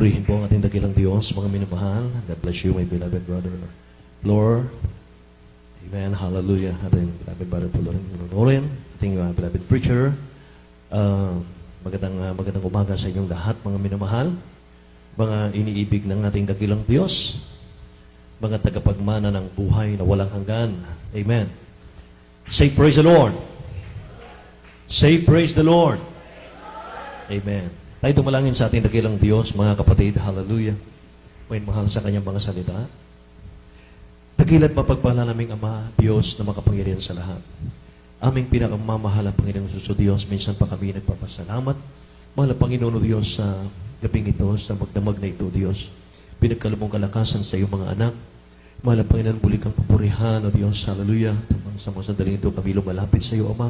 Purihin po ang ating dakilang Diyos, mga minamahal. God bless you, my beloved brother Lord. Amen. Hallelujah. Ating beloved brother Loren, ating beloved preacher. Magandang umaga sa inyong lahat, mga minamahal. Mga iniibig ng ating dakilang Diyos. Mga tagapagmana ng buhay na walang hanggan. Amen. Say praise the Lord. Say praise the Lord. Amen. Tayo tumalangin sa ating dakilang Diyos, mga kapatid. Hallelujah. May mahal sa kanyang mga salita. Dakilat mapagpala naming Ama, Diyos na makapangyarihan sa lahat. Aming pinakamamahal ang Panginoong Suso Diyos, minsan pa kami nagpapasalamat. Mahal ang Panginoon o Diyos sa gabing ito, sa magdamag na ito, Diyos. Pinagkalumong kalakasan sa iyong mga anak. Mahal ang Panginoon, muli kang papurihan, o Diyos, hallelujah. Sa mga sandaling ito, kami lumalapit sa iyo, Ama.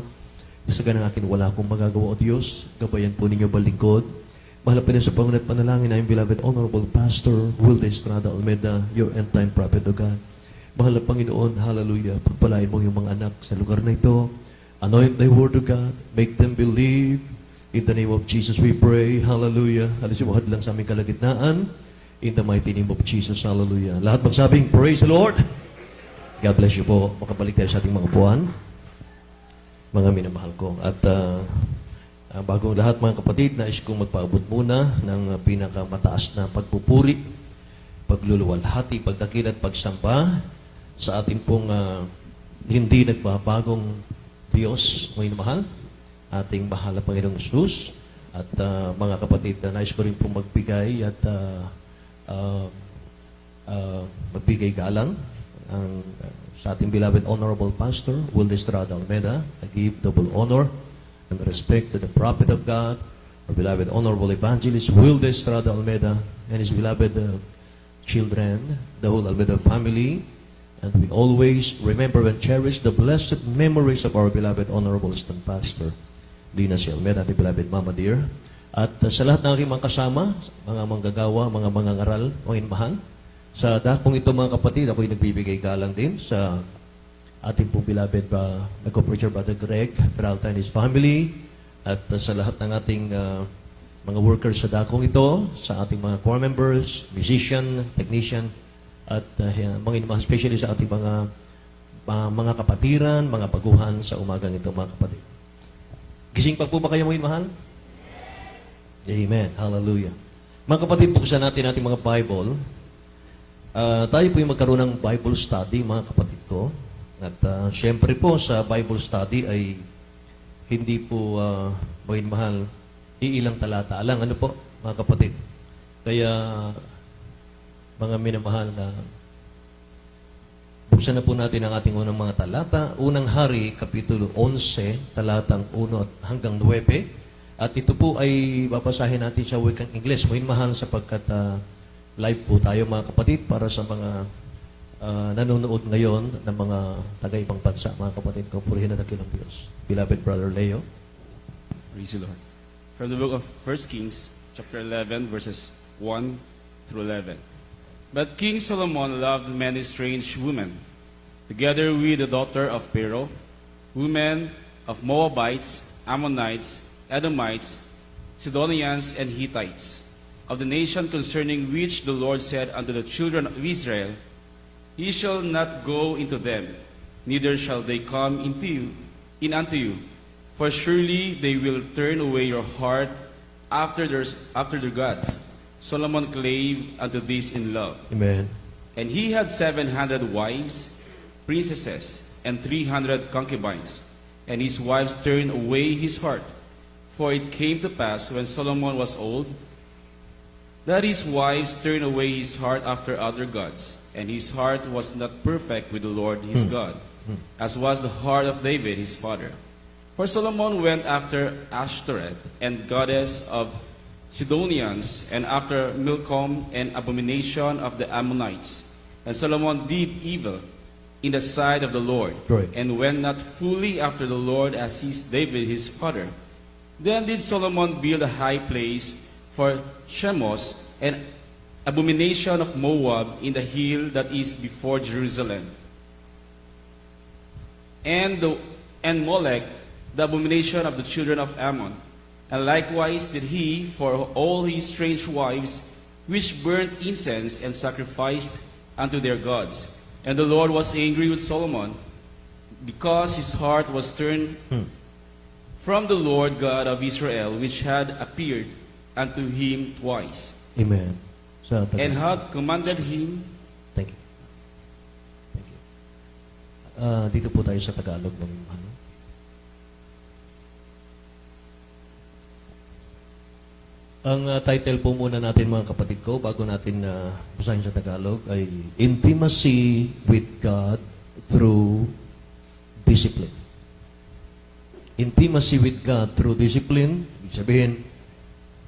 Isa ka ng akin, wala akong magagawa, o Diyos. Gabayan po ninyo balingkod. Mahal pa rin sa Panginoon at panalangin na yung beloved Honorable Pastor Wilde Estrada Almeida, your end-time prophet o God. Mahal na Panginoon, hallelujah, pagpalain mo yung mga anak sa lugar na ito. Anoint thy word o God, make them believe. In the name of Jesus we pray, hallelujah. Alisiwahad lang sa aming kalagitnaan. In the mighty name of Jesus, hallelujah. Lahat magsabing, praise the Lord. God bless you po. Makabalik tayo sa ating mga puwan. Mga minamahal ko. At bago lahat mga kapatid, nais kong magpaabot muna ng pinakamataas na pagpupuri, pagluluwalhati, pagdakil at pagsamba sa ating pong hindi nagbabagong Diyos, mga mahal, ating mahal na Panginoong Jesus. At mga kapatid, nais ko rin pong magbigay at magbigay galang sa ating beloved Honorable Pastor Wilde Estrada Almeida. I give double honor and respect to the prophet of God, our beloved Honorable Evangelist Wilde Estrada Almeida, and his beloved children, the whole Almeida family. And we always remember and cherish the blessed memories of our beloved Honorable Stand Pastor Lina C. Almeida, the beloved Mama Dear. At sa lahat ng aking mga kasama, mga manggagawa, mga mangangaral, mga mahal, sa dakong ito mga kapatid, ako'y nagbibigay galang din sa ating pong beloved nag-preacher Brother Greg Peralta and his family, at sa lahat ng ating mga workers sa dakong ito, sa ating mga choir members, musician, technician, at mga especially sa ating mga kapatiran, mga baguhan sa umagang ito mga kapatid. Gising pa po ba kayo mga mahal? Amen. Hallelujah. Mga kapatid, buksan natin ating mga Bible. Tayo po yung magkaroon ng Bible study, mga kapatid ko. At syempre po sa Bible study ay hindi po, mga mahal, iilang talata lang. Ano po, mga kapatid? Kaya, mga minamahal na, buksan na po natin ang ating unang mga talata. Unang Hari, Kapitulo 11, talatang 1 hanggang 9. At ito po ay babasahin natin sa wikang Ingles. Mga mahal, sapagkat live po tayo mga kapatid para sa mga nanonood ngayon ng mga taga-ibang bansa, mga kapatid ko. Purihin na dakilang Diyos. Beloved Brother Leo. Praise the Lord. From the book of 1 Kings, chapter 11, verses 1 through 11. But King Solomon loved many strange women, together with the daughter of Pharaoh, women of Moabites, Ammonites, Edomites, Sidonians, and Hittites, of the nation concerning which the Lord said unto the children of Israel, Ye shall not go into them, neither shall they come in unto you. For surely they will turn away your heart after their gods. Solomon clave unto this in love. Amen. And he had 700 wives, princesses, and 300 concubines. And his wives turned away his heart. For it came to pass, when Solomon was old, that his wives turned away his heart after other gods, and his heart was not perfect with the Lord his God, as was the heart of David his father. For Solomon went after Ashtoreth, and goddess of Sidonians, and after Milcom, and abomination of the Ammonites. And Solomon did evil in the sight of the Lord, Right. and went not fully after the Lord as David his father. Then did Solomon build a high place for Shemos, an abomination of Moab, in the hill that is before Jerusalem. And Molech, the abomination of the children of Ammon. And likewise did he for all his strange wives which burnt incense and sacrificed unto their gods. And the Lord was angry with Solomon, because his heart was turned from the Lord God of Israel, which had appeared unto him twice, Amen. Sa Tagalog. and had commanded him. Thank you. Thank you. Dito po tayo sa Tagalog, mga minamahal. Ang title po muna natin, mga kapatid ko, bago natin basahin sa Tagalog, ay Intimacy with God through Discipline. Intimacy with God through discipline, ibig sabihin,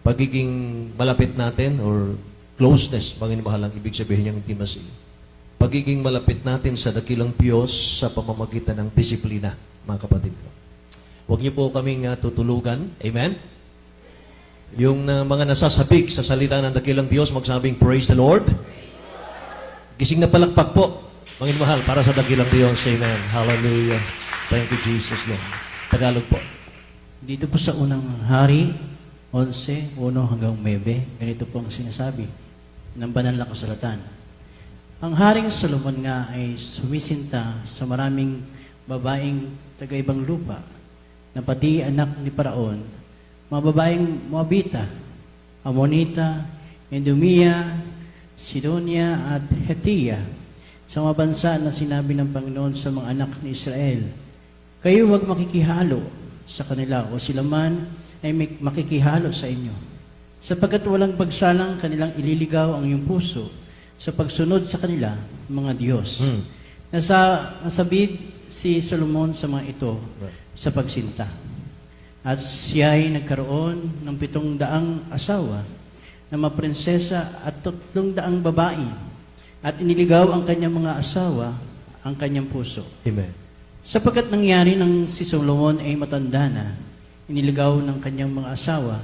pagiging malapit natin or closeness, Panginoon ang ibig sabihin ng intimacy. Pagiging malapit natin sa dakilang Diyos sa pamamagitan ng disiplina, mga kapatid ko. Huwag niyo po kaming tutulugan. Amen? Yung mga nasasabik sa salita ng dakilang Diyos, magsabing, Praise the Lord. Gising na palakpak po, Panginoon mahal, para sa dakilang Diyos. Amen. Hallelujah. Thank you, Jesus, Lord. Tagalog po. Dito po sa unang hari, 11, 1 hanggang 9, ganito po ang sinasabi ng banal na kasulatan. Ang haring Solomon nga ay sumisinta sa maraming babaeng taga-ibang lupa na pati anak ni Paraon, mga babaeng Moabita, Amonita, Edomia, Sidonia at Hetiya, sa mga bansa na sinabi ng Panginoon sa mga anak ni Israel, kayo huwag makikihalo sa kanila o sila man ay makikihalo sa inyo. Sapagkat walang pagsalang kanilang ililigaw ang iyong puso sa pagsunod sa kanila, mga Diyos. Nasabid si Solomon sa mga ito sa pagsinta. At siya ay nagkaroon ng 700 asawa na mga prinsesa at 300 babae. At iniligaw ang kanyang mga asawa ang kanyang puso. Amen. Sapagkat nangyari nang si Solomon ay matanda na, iniligaw ng kanyang mga asawa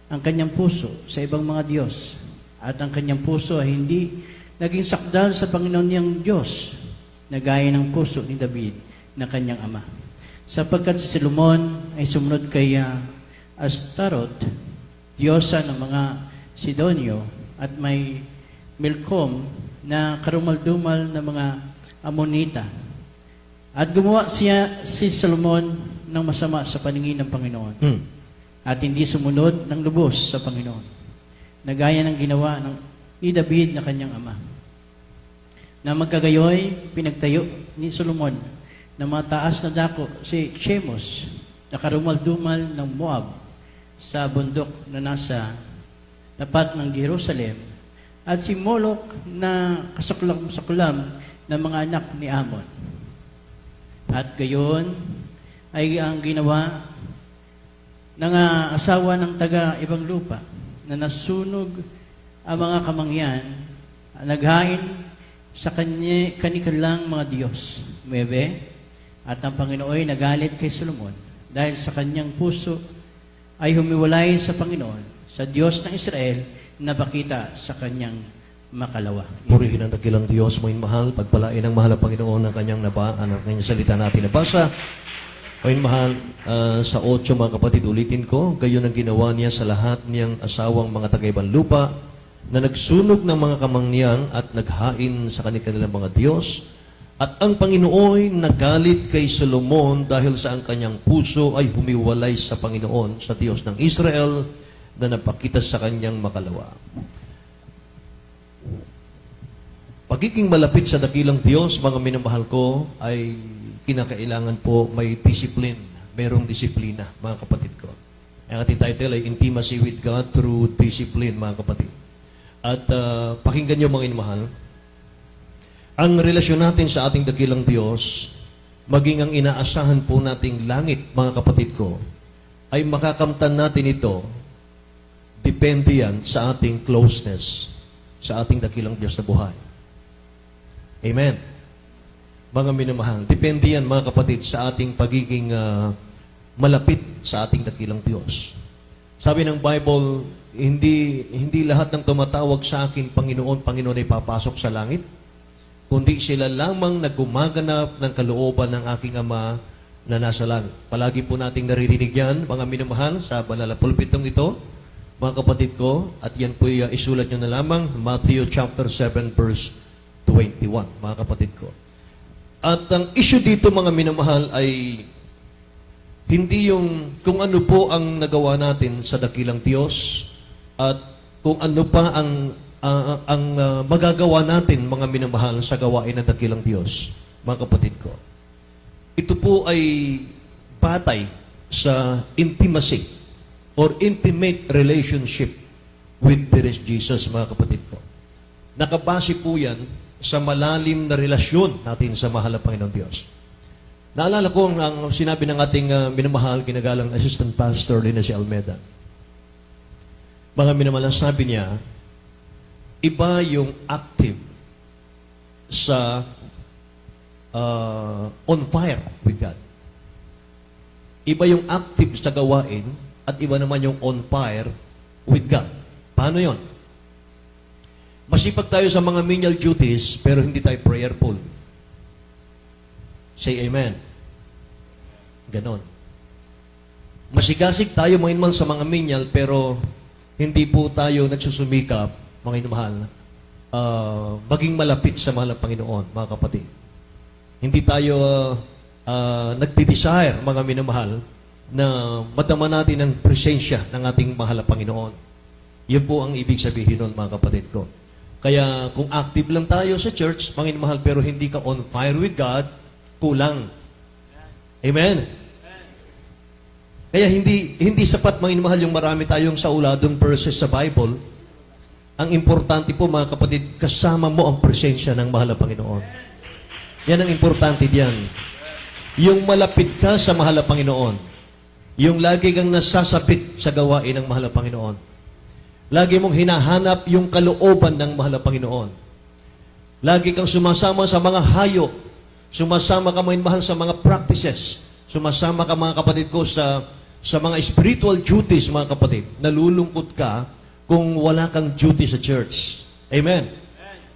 ang kanyang puso sa ibang mga Diyos. At ang kanyang puso ay hindi naging sakdal sa Panginoon niyang Diyos, na gaya ng puso ni David na kanyang ama. Sapagkat si Solomon ay sumunod kay Astaroth, diyosa ng mga Sidonio, at may Milcom na karumaldumal na mga Amonita. At gumawa si Solomon ng masama sa paningin ng Panginoon. At hindi sumunod ng lubos sa Panginoon, na gaya ng ginawa ni David na kanyang ama. Na magkagayoy, pinagtayo ni Solomon na mataas na dako si Chemos, na karumaldumal ng Moab, sa bundok na nasa tapat ng Jerusalem, at si Moloch na kasuklam-suklam ng mga anak ni Ammon. At gayon ay ang ginawa ng asawa ng taga-ibang lupa na nasunog ang mga kamangyan, naghain sa kanilang mga Diyos. 9. At ang Panginoon ay nagalit kay Solomon dahil sa kanyang puso ay humiwalay sa Panginoon, sa Diyos ng Israel, na pakita sa kanyang makalawa. Purihin ang dakilang Diyos, mga mahal, pagpalain ang mahal na Panginoon ng kanyang nabaan, ang kanyang salita natin nabasa. Mga mahal, sa 8, mga kapatid, ulitin ko, gayon ang ginawa niya sa lahat niyang asawang mga taga-ibang lupa, na nagsunog ng mga kamangyang at naghain sa kanilang mga Diyos. At ang Panginoon nagalit kay Solomon dahil sa ang kanyang puso ay humiwalay sa Panginoon, sa Diyos ng Israel, na napakita sa kanyang makalawa. Pagiging malapit sa dakilang Diyos, mga minamahal ko, ay kinakailangan po may discipline. Merong disiplina, mga kapatid ko. Ang ating title ay Intimacy with God through Discipline, mga kapatid. At pakinggan niyo, mga minamahal, ang relasyon natin sa ating dakilang Diyos, maging ang inaasahan po nating langit, mga kapatid ko, ay makakamtan natin ito, depende yan sa ating closeness sa ating dakilang Diyos na buhay. Amen. Mga minamahal, depende yan, mga kapatid, sa ating pagiging malapit sa ating dakilang Diyos. Sabi ng Bible, hindi lahat ng tumatawag sa akin, Panginoon, Panginoon ay papasok sa langit, kundi sila lamang na gumaganap ng kalooban ng aking Ama na nasa langit. Palagi po nating naririnig yan, mga minamahal, sa banal na pulpitong ito, mga kapatid ko, at yan po isulat nyo na lamang, Matthew chapter 7 verse 21, mga kapatid ko. At ang issue dito, mga minamahal, ay hindi yung kung ano po ang nagawa natin sa dakilang Diyos at kung ano pa ang magagawa natin, mga minamahal, sa gawain ng dakilang Diyos, mga kapatid ko. Ito po ay batay sa intimacy or intimate relationship with Christ Jesus, mga kapatid ko. Nakabase po yan sa malalim na relasyon natin sa mahal na Panginoong Diyos. Naalala ko ang sinabi ng ating minamahal, ginagalang Assistant Pastor Lina si Almeda. Mga minamahal, sabi niya, iba yung active sa on fire with God. Iba yung active sa gawain at iba naman yung on fire with God. Paano yon? Masipag tayo sa mga menial duties pero hindi tayo prayerful. Say amen. Ganon. Masigasig tayo mainman sa mga menial pero hindi po tayo nagsusumikap, mga inumahal, maging malapit sa mahal na Panginoon, mga kapatid. Hindi tayo nagdi-desire, mga minamahal, na madama natin ang presensya ng ating mahal na Panginoon. Yun po ang ibig sabihin nun, mga kapatid ko. Kaya kung active lang tayo sa church, mga minamahal, pero hindi ka on fire with God, kulang. Amen? Kaya hindi sapat, mga minamahal, yung marami tayong sauladong verses sa Bible. Ang importante po, mga kapatid, kasama mo ang presensya ng mahal na Panginoon. Yan ang importante diyan. Yung malapit ka sa mahal na Panginoon. Yung lagi kang nasasapit sa gawain ng mahal na Panginoon. Lagi mong hinahanap yung kalooban ng mahal na Panginoon. Lagi kang sumasama sa mga hayop. Sumasama ka, mahal, sa mga practices. Sumasama ka, mga kapatid ko, sa mga spiritual duties, mga kapatid. Nalulungkot ka kung wala kang duty sa church. Amen.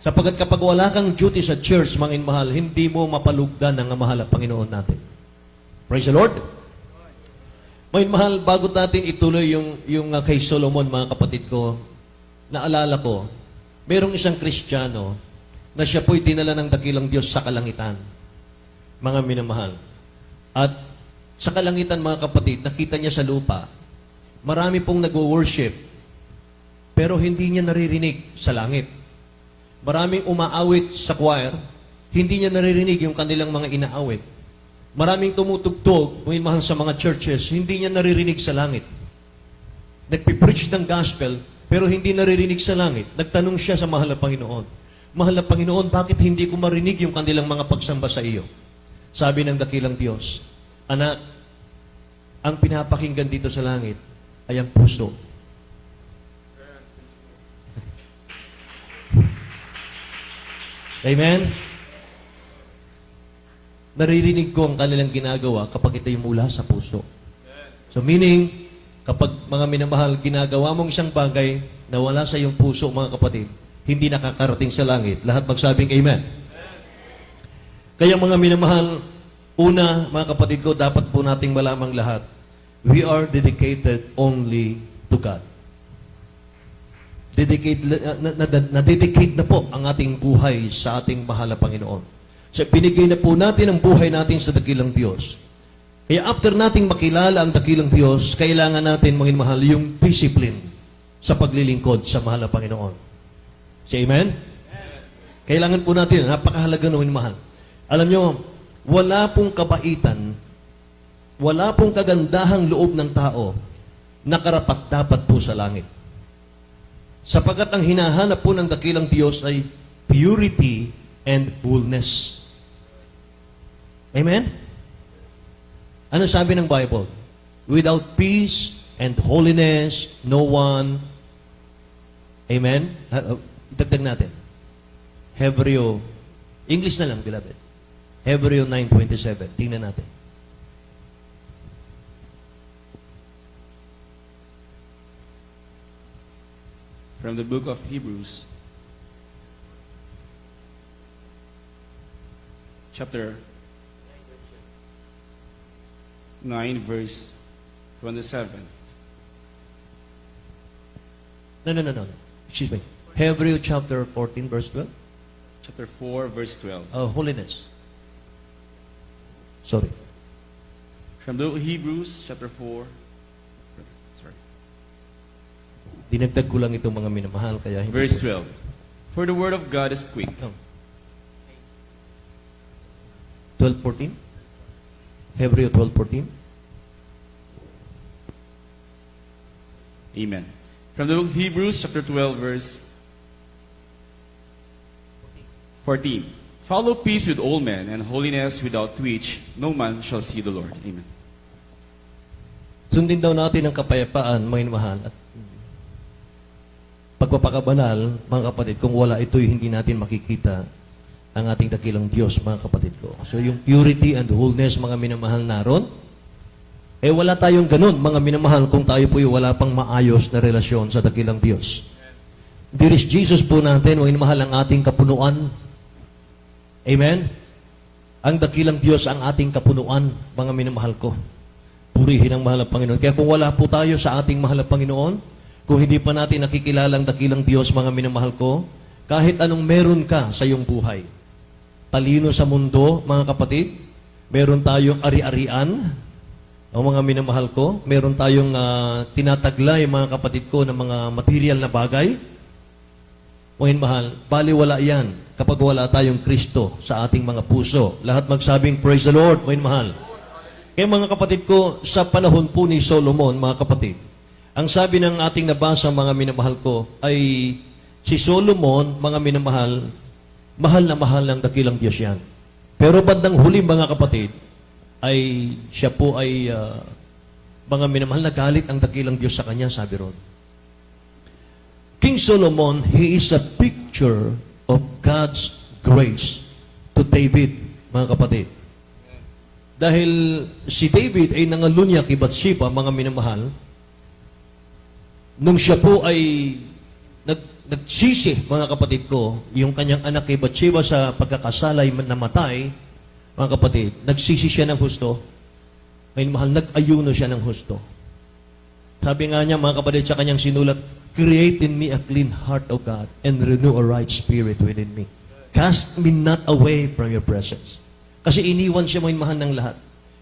Sapagkat kapag wala kang duty sa church, mga mahal, hindi mo mapalugdan ang mahal na Panginoon natin. Praise the Lord. May mahal, bago natin ituloy yung kay Solomon, mga kapatid ko, naalala ko, merong isang Kristiyano na siya po'y dinala ng dakilang Diyos sa kalangitan, mga minamahal. At sa kalangitan, mga kapatid, nakita niya sa lupa, marami pong nag-worship, pero hindi niya naririnig sa langit. Maraming umaawit sa choir, hindi niya naririnig yung kanilang mga inaawit. Maraming tumutugtog, mahal, sa mga churches, hindi niya naririnig sa langit. Nagpipreach ng gospel, pero hindi naririnig sa langit. Nagtanong siya sa mahal na Panginoon, mahal na Panginoon, bakit hindi ko marinig yung kanilang mga pagsamba sa iyo? Sabi ng dakilang Diyos, anak, ang pinapakinggan dito sa langit ay ang puso. Amen? Naririnig ko ang kanilang ginagawa kapag ito'y mula sa puso. So meaning, kapag mga minamahal, ginagawa mong isang bagay na wala sa iyong puso, mga kapatid, hindi nakakarating sa langit. Lahat magsabing amen. Kaya mga minamahal, una, mga kapatid ko, dapat po nating malamang lahat, we are dedicated only to God. Dedicate na po ang ating buhay sa ating mahal na Panginoon. So, binigay na po natin ang buhay natin sa dakilang Diyos. Kaya after nating makilala ang dakilang Diyos, kailangan natin, mga mahal, yung discipline sa paglilingkod sa mahal na Panginoon. Say amen? Kailangan po natin, napakahalaga ng mahal. Alam nyo, wala pong kabaitan, wala pong kagandahang loob ng tao na karapat-dapat po sa langit. Sapagkat ang hinahanap po ng dakilang Diyos ay purity and fullness. Amen? Ano sabi ng Bible? Without peace and holiness, no one. Amen? Dagdag natin. Hebreo, English na lang, beloved. Hebreo 9:27. Tingnan natin. From the book of Hebrews, chapter 9, verse 27. No. Excuse me. Hebrew chapter 14, verse 12. Chapter 4, verse 12. Holiness. Sorry. From the book of Hebrews, chapter 4. Sorry. Dinagdag ko lang itong mga minamahal, kaya hindi. Verse 12. For the word of God is quick. 12:14. Hebrew 12:14. Amen. From the book of Hebrews, chapter 12, verse 14. Follow peace with all men and holiness, without which no man shall see the Lord. Amen. Sundin daw natin ang kapayapaan, mga minamahal, at pagpapakabanal, mga kapatid. Kung wala ito'y hindi natin makikita ang ating dakilang Diyos, mga kapatid ko. So yung purity and wholeness, mga minamahal, naron. Wala tayong ganun, mga minamahal, kung tayo po'y wala pang maayos na relasyon sa dakilang Diyos. There is Jesus po natin, mga minamahal, ang ating kapunuan. Amen? Ang dakilang Diyos ang ating kapunuan, mga minamahal ko. Purihin ang mahal ng Panginoon. Kaya kung wala po tayo sa ating mahal ng Panginoon, kung hindi pa natin nakikilala ang dakilang Diyos, mga minamahal ko, kahit anong meron ka sa iyong buhay, talino sa mundo, mga kapatid, meron tayong ari-arian, ang mga minamahal ko, meron tayong tinataglay, mga kapatid ko, ng mga material na bagay, mga mahal, baliwala yan kapag wala tayong Kristo sa ating mga puso. Lahat magsabing, praise the Lord, mga mahal. Kaya mga kapatid ko, sa panahon po ni Solomon, mga kapatid, ang sabi ng ating nabasa, mga minamahal ko, ay si Solomon, mga minamahal, mahal na mahal ng dakilang Diyos yan. Pero bandang huli, mga kapatid, ay siya po ay mga minamahal, nagalit ang dakilang Diyos sa kanya, sabi ron. King Solomon, he is a picture of God's grace to David, mga kapatid. Dahil si David ay nangalunya kay Bathsheba, mga minamahal, nung siya po ay nagsisi, mga kapatid ko, yung kanyang anak kay Bathsheba sa pagkakasalay namatay, mga kapatid, nagsisi siya ng husto. Ngayon mahal, nag-ayuno siya ng husto. Sabi nga niya, mga kapatid, sa kanyang sinulat, create in me a clean heart, O God, and renew a right spirit within me. Cast me not away from your presence. Kasi iniwan siya, mga mahal, ng lahat.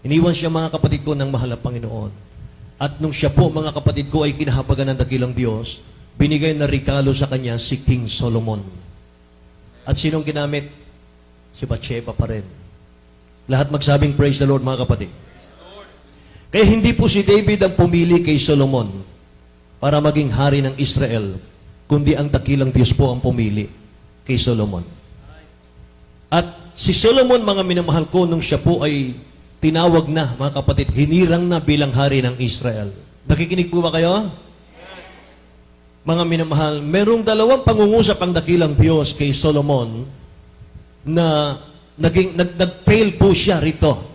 Iniwan siya, mga kapatid ko, ng mahal na Panginoon. At nung siya po, mga kapatid ko, ay kinahabagan ng dakilang Diyos, binigay na regalo sa kanya si King Solomon. At sinong ginamit? Si Bathsheba pa rin. Lahat magsabing praise the Lord, mga kapatid. Kaya hindi po si David ang pumili kay Solomon para maging hari ng Israel, kundi ang dakilang Diyos po ang pumili kay Solomon. At si Solomon, mga minamahal ko, nung siya po ay tinawag na, mga kapatid, hinirang na bilang hari ng Israel. Nakikinig po ba kayo? Mga minamahal, merong dalawang pangungusap ang dakilang Diyos kay Solomon na nag-fail po siya rito.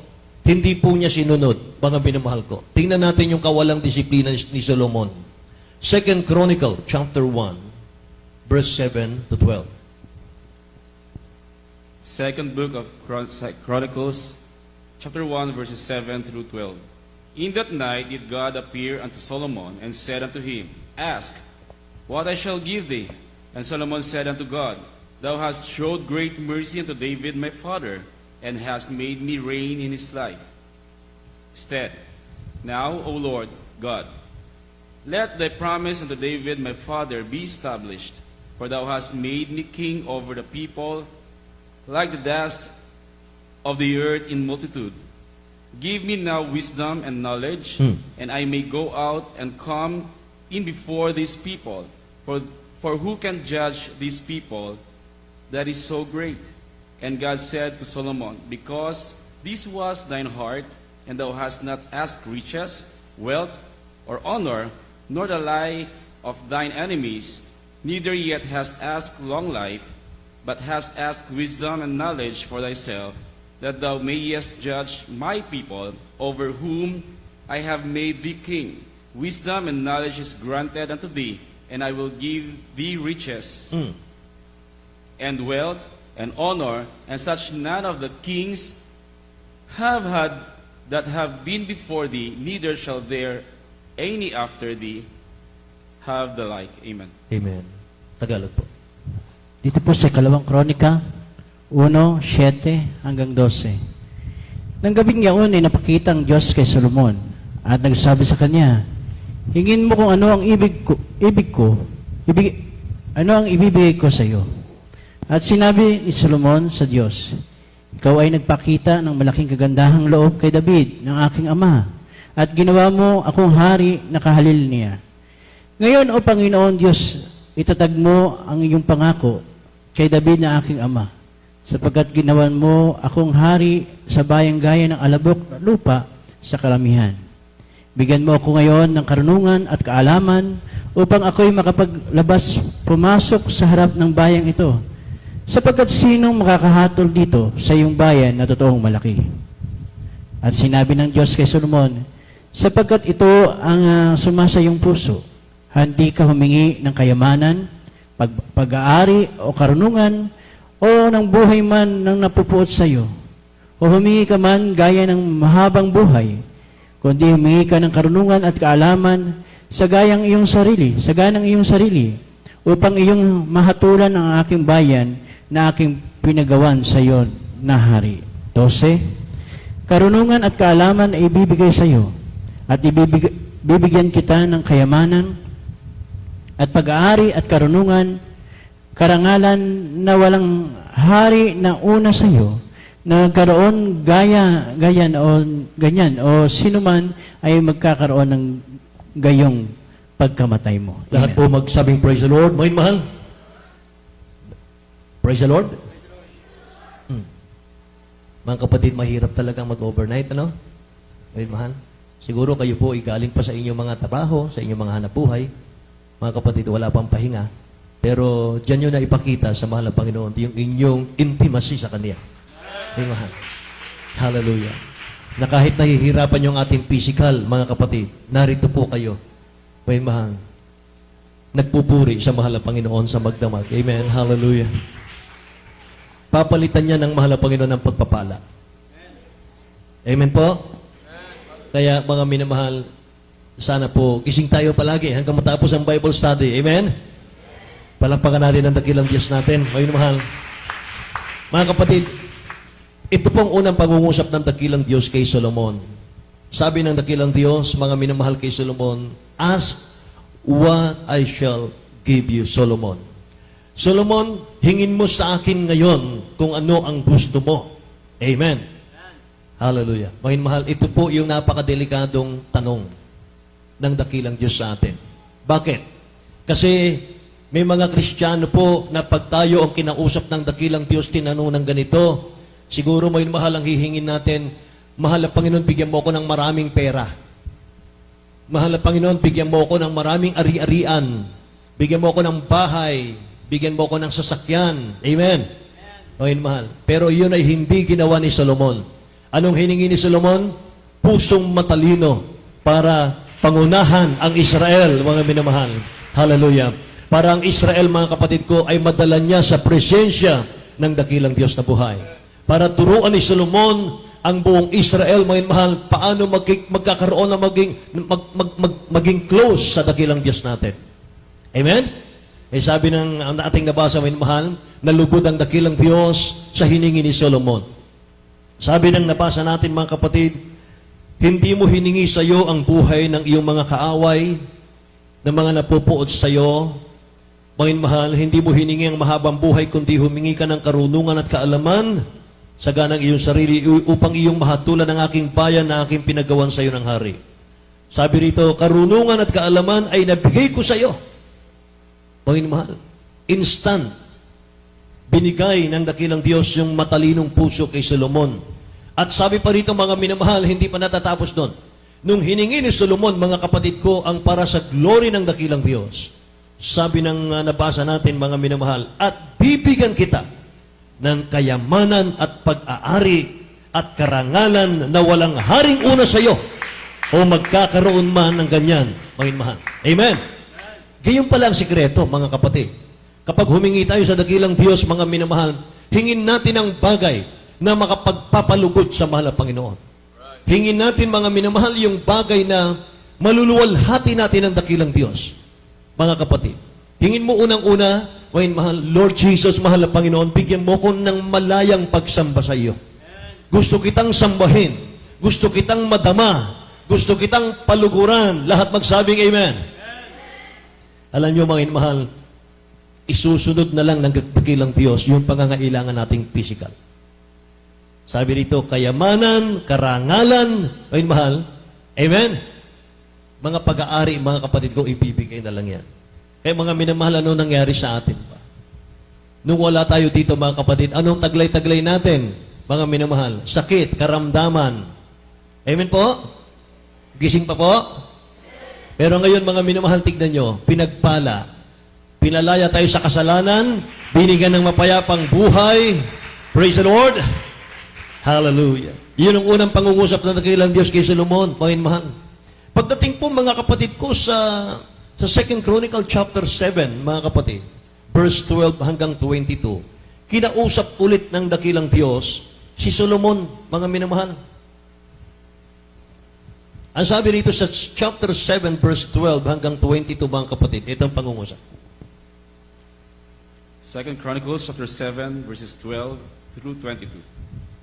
Hindi po niya sinunod, mga minamahal ko. Tingnan natin yung kawalang disiplina ni Solomon. 2 Chronicle, chapter 1, verse 7 to 12. Second book of Chronicles, chapter 1, verses 7 through 12. In that night did God appear unto Solomon, and said unto him, Ask, what I shall give thee. And Solomon said unto God, Thou hast showed great mercy unto David my father, and hast made me reign in his life. Instead, now, O Lord God, let thy promise unto David my father be established, for thou hast made me king over the people, like the dust of the earth in multitude. Give me now wisdom and knowledge, and I may go out and come in before these people. For who can judge these people that is so great? And God said to Solomon, Because this was thine heart, and thou hast not asked riches, wealth, or honor, nor the life of thine enemies, neither yet hast asked long life, but hast asked wisdom and knowledge for thyself, that thou mayest judge my people, over whom I have made thee king. Wisdom and knowledge is granted unto thee, and I will give thee riches and wealth and honor, and such none of the kings have had that have been before thee, neither shall there any after thee have the like. Amen. Amen. Tagalog po. Dito po sa Ikalawang Kronika, 1:7 hanggang 12. Nang gabing yaon ay napakita ang Diyos kay Solomon at nagsabi sa kanya, hingin mo kung ano ang ano ang ibibigay ko sa iyo. At sinabi ni Solomon sa Diyos, ikaw ay nagpakita ng malaking kagandahang loob kay David, ng aking ama, at ginawa mo akong hari na kahalil niya. Ngayon, O Panginoon Diyos, itatag mo ang iyong pangako kay David na aking ama, sapagkat ginawan mo akong hari sa bayang gaya ng alabok na lupa sa karamihan. Bigyan mo ako ngayon ng karunungan at kaalaman upang ako'y makapaglabas pumasok sa harap ng bayang ito, sapagkat sinong makakahatol dito sa iyong bayan na totoong malaki? At sinabi ng Diyos kay Solomon, sapagkat ito ang sumasa iyong puso, hindi ka humingi ng kayamanan, pag-aari o karunungan, o ng buhay man ng napupuot sa iyo, o humingi ka man gaya ng mahabang buhay, kundi humingi ka ng karunungan at kaalaman sa ganang iyong sarili, upang iyong mahatulan ang aking bayan na aking pinagawan sa iyo na hari. 12. Karunungan at kaalaman ay ibibigay sa iyo, at bibigyan kita ng kayamanan at pag-aari at karunungan, karangalan na walang hari na una sa iyo, na nagkaroon ganyan o sino man ay magkakaroon ng gayong pagkamatay mo. Lahat po magsabing praise the Lord. Mga mahal. Praise the Lord. Mga kapatid, mahirap talagang mag-overnight, ano? Mga mahal. Siguro kayo po igaling pa sa inyong mga trabaho, sa inyong mga hanap buhay. Mga kapatid, wala pang pahinga. Pero diyan nyo na ipakita sa mahal na Panginoon yung inyong intimacy sa Kanya. Mga mahal. Hallelujah. Na kahit nahihirapan yung ating physical, mga kapatid, narito po kayo. Mga mahal. Nagpupuri sa mahal na Panginoon sa magdamag. Amen. Hallelujah. Papalitan niya ng mahal na Panginoon ng pagpapala. Amen po? Kaya mga minamahal, sana po, gising tayo palagi hanggang matapos ang Bible study. Amen? Palakpakan natin ang dakilang Diyos natin. Mga mahal. Mga kapatid, ito pong unang pangungusap ng dakilang Diyos kay Solomon. Sabi ng dakilang Diyos, mga minamahal kay Solomon, ask what I shall give you, Solomon. Solomon, hingin mo sa akin ngayon kung ano ang gusto mo. Amen. Hallelujah. Mga mahal, ito po yung napakadelikadong tanong ng dakilang Diyos sa atin. Bakit? Kasi may mga Kristiyano po na pag tayo ang kinausap ng dakilang Diyos, tinanong ng ganito, siguro may mahal ang hihingin natin, mahal na Panginoon, bigyan mo ako ng maraming pera. Mahal na Panginoon, bigyan mo ako ng maraming ari-arian. Bigyan mo ako ng bahay. Bigyan mo ako ng sasakyan. Amen. Amen, mahal. Pero yun ay hindi ginawa ni Solomon. Anong hiningi ni Solomon? Pusong matalino para pangunahan ang Israel, mga minamahal. Hallelujah. Para ang Israel, mga kapatid ko, ay madala niya sa presensya ng dakilang Diyos na buhay. Para turuan ni Solomon ang buong Israel, mga minamahal, paano magkakaroon na maging close sa dakilang Diyos natin. Amen? Eh sabi ng ating nabasa, mga minamahal, nalugod ang dakilang Diyos sa hiningi ni Solomon. Sabi ng nabasa natin, mga kapatid, hindi mo hiningi sa iyo ang buhay ng iyong mga kaaway, ng mga napupuot sa iyo. Mga mahal, hindi mo hiningi ang mahabang buhay, kundi humingi ka ng karunungan at kaalaman sa ganang iyong sarili upang iyong mahatulan ang aking bayan na aking pinagawan sa iyo ng hari. Sabi rito, karunungan at kaalaman ay nabigay ko sa iyo. Mga mahal, instant, binigay ng dakilang Diyos yung matalinong puso kay Solomon. At sabi pa rito, mga minamahal, hindi pa natatapos doon. Nung hiningi ni Solomon, mga kapatid ko, ang para sa glory ng dakilang Diyos, sabi ng nabasa natin, mga minamahal, at bibigyan kita ng kayamanan at pag-aari at karangalan na walang haring una sa iyo o magkakaroon man ng ganyan, mga minamahal. Amen. Gayon pala ang sikreto, mga kapatid. Kapag humingi tayo sa dakilang Diyos, mga minamahal, hingin natin ang bagay na makapagpapalugod sa mahal na Panginoon. Hingin natin, mga minamahal, yung bagay na maluluwalhati natin ang dakilang Diyos. mga kapatid. Tingin mo unang-una, ngayon, mahal, Lord Jesus, mahal na Panginoon, bigyan mo ko ng malayang pagsamba sa iyo. Gusto kitang sambahin. Gusto kitang madama. Gusto kitang paluguran. Lahat magsabing amen. Alam niyo, mga mahal, isusunod na lang ng dakilang Diyos yung pangangailangan nating physical. Sabi rito, kayamanan, karangalan, ngayon mahal, amen? Mga pag-aari, mga kapatid ko, ibibigay na lang yan. Kaya mga minamahal, ano nangyari sa atin pa? Nung wala tayo dito, mga kapatid, anong taglay-taglay natin, mga minamahal? Sakit, karamdaman. Amen po? Gising pa po? Pero ngayon, mga minamahal, tignan nyo, pinagpala. Pinalaya tayo sa kasalanan, binigyan ng mapayapang buhay. Praise the Lord! Hallelujah! Yun ang unang pangungusap na dakilang Diyos kay Solomon, Panginoon mahal. Pagdating po, mga kapatid ko, sa 2 Chronicle chapter 7, mga kapatid, verse 12 hanggang 22, kinausap ulit ng dakilang Diyos si Solomon, mga minamahal. Ang sabi rito sa chapter 7, verse 12 hanggang 22, mga kapatid, itong pangungusap. 2 Chronicles chapter 7, verses 12 through 22.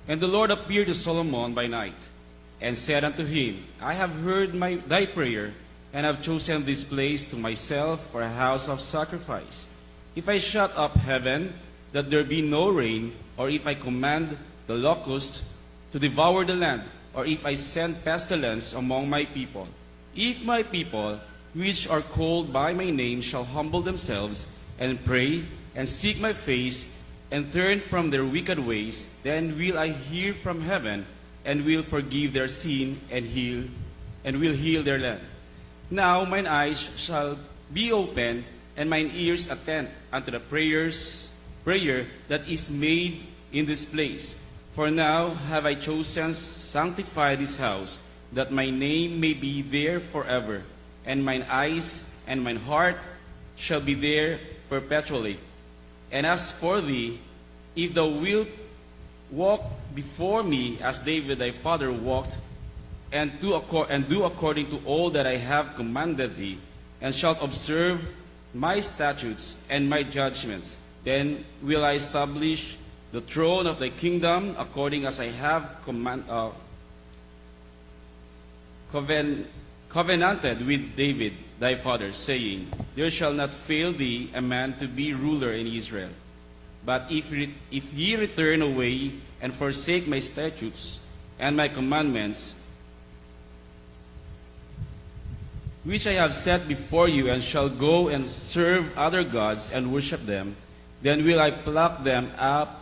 And the Lord appeared to Solomon by night, and said unto him, I have heard thy prayer, and have chosen this place to myself for a house of sacrifice. If I shut up heaven, that there be no rain, or if I command the locust to devour the land, or if I send pestilence among my people, if my people, which are called by my name, shall humble themselves, and pray, and seek my face, and turn from their wicked ways, then will I hear from heaven, and will forgive their sin, and will heal their land. Now mine eyes shall be open, and mine ears attend unto the prayer that is made in this place. For now have I chosen sanctify this house, that my name may be there forever, and mine eyes and mine heart shall be there perpetually. And as for thee, if thou wilt walk before me as David thy father walked, and do according to all that I have commanded thee, and shalt observe my statutes and my judgments, then will I establish the throne of thy kingdom according as I have covenanted with David thy father, saying, There shall not fail thee a man to be ruler in Israel. But if ye return away and forsake my statutes and my commandments, which I have set before you, and shall go and serve other gods and worship them, then will I pluck them up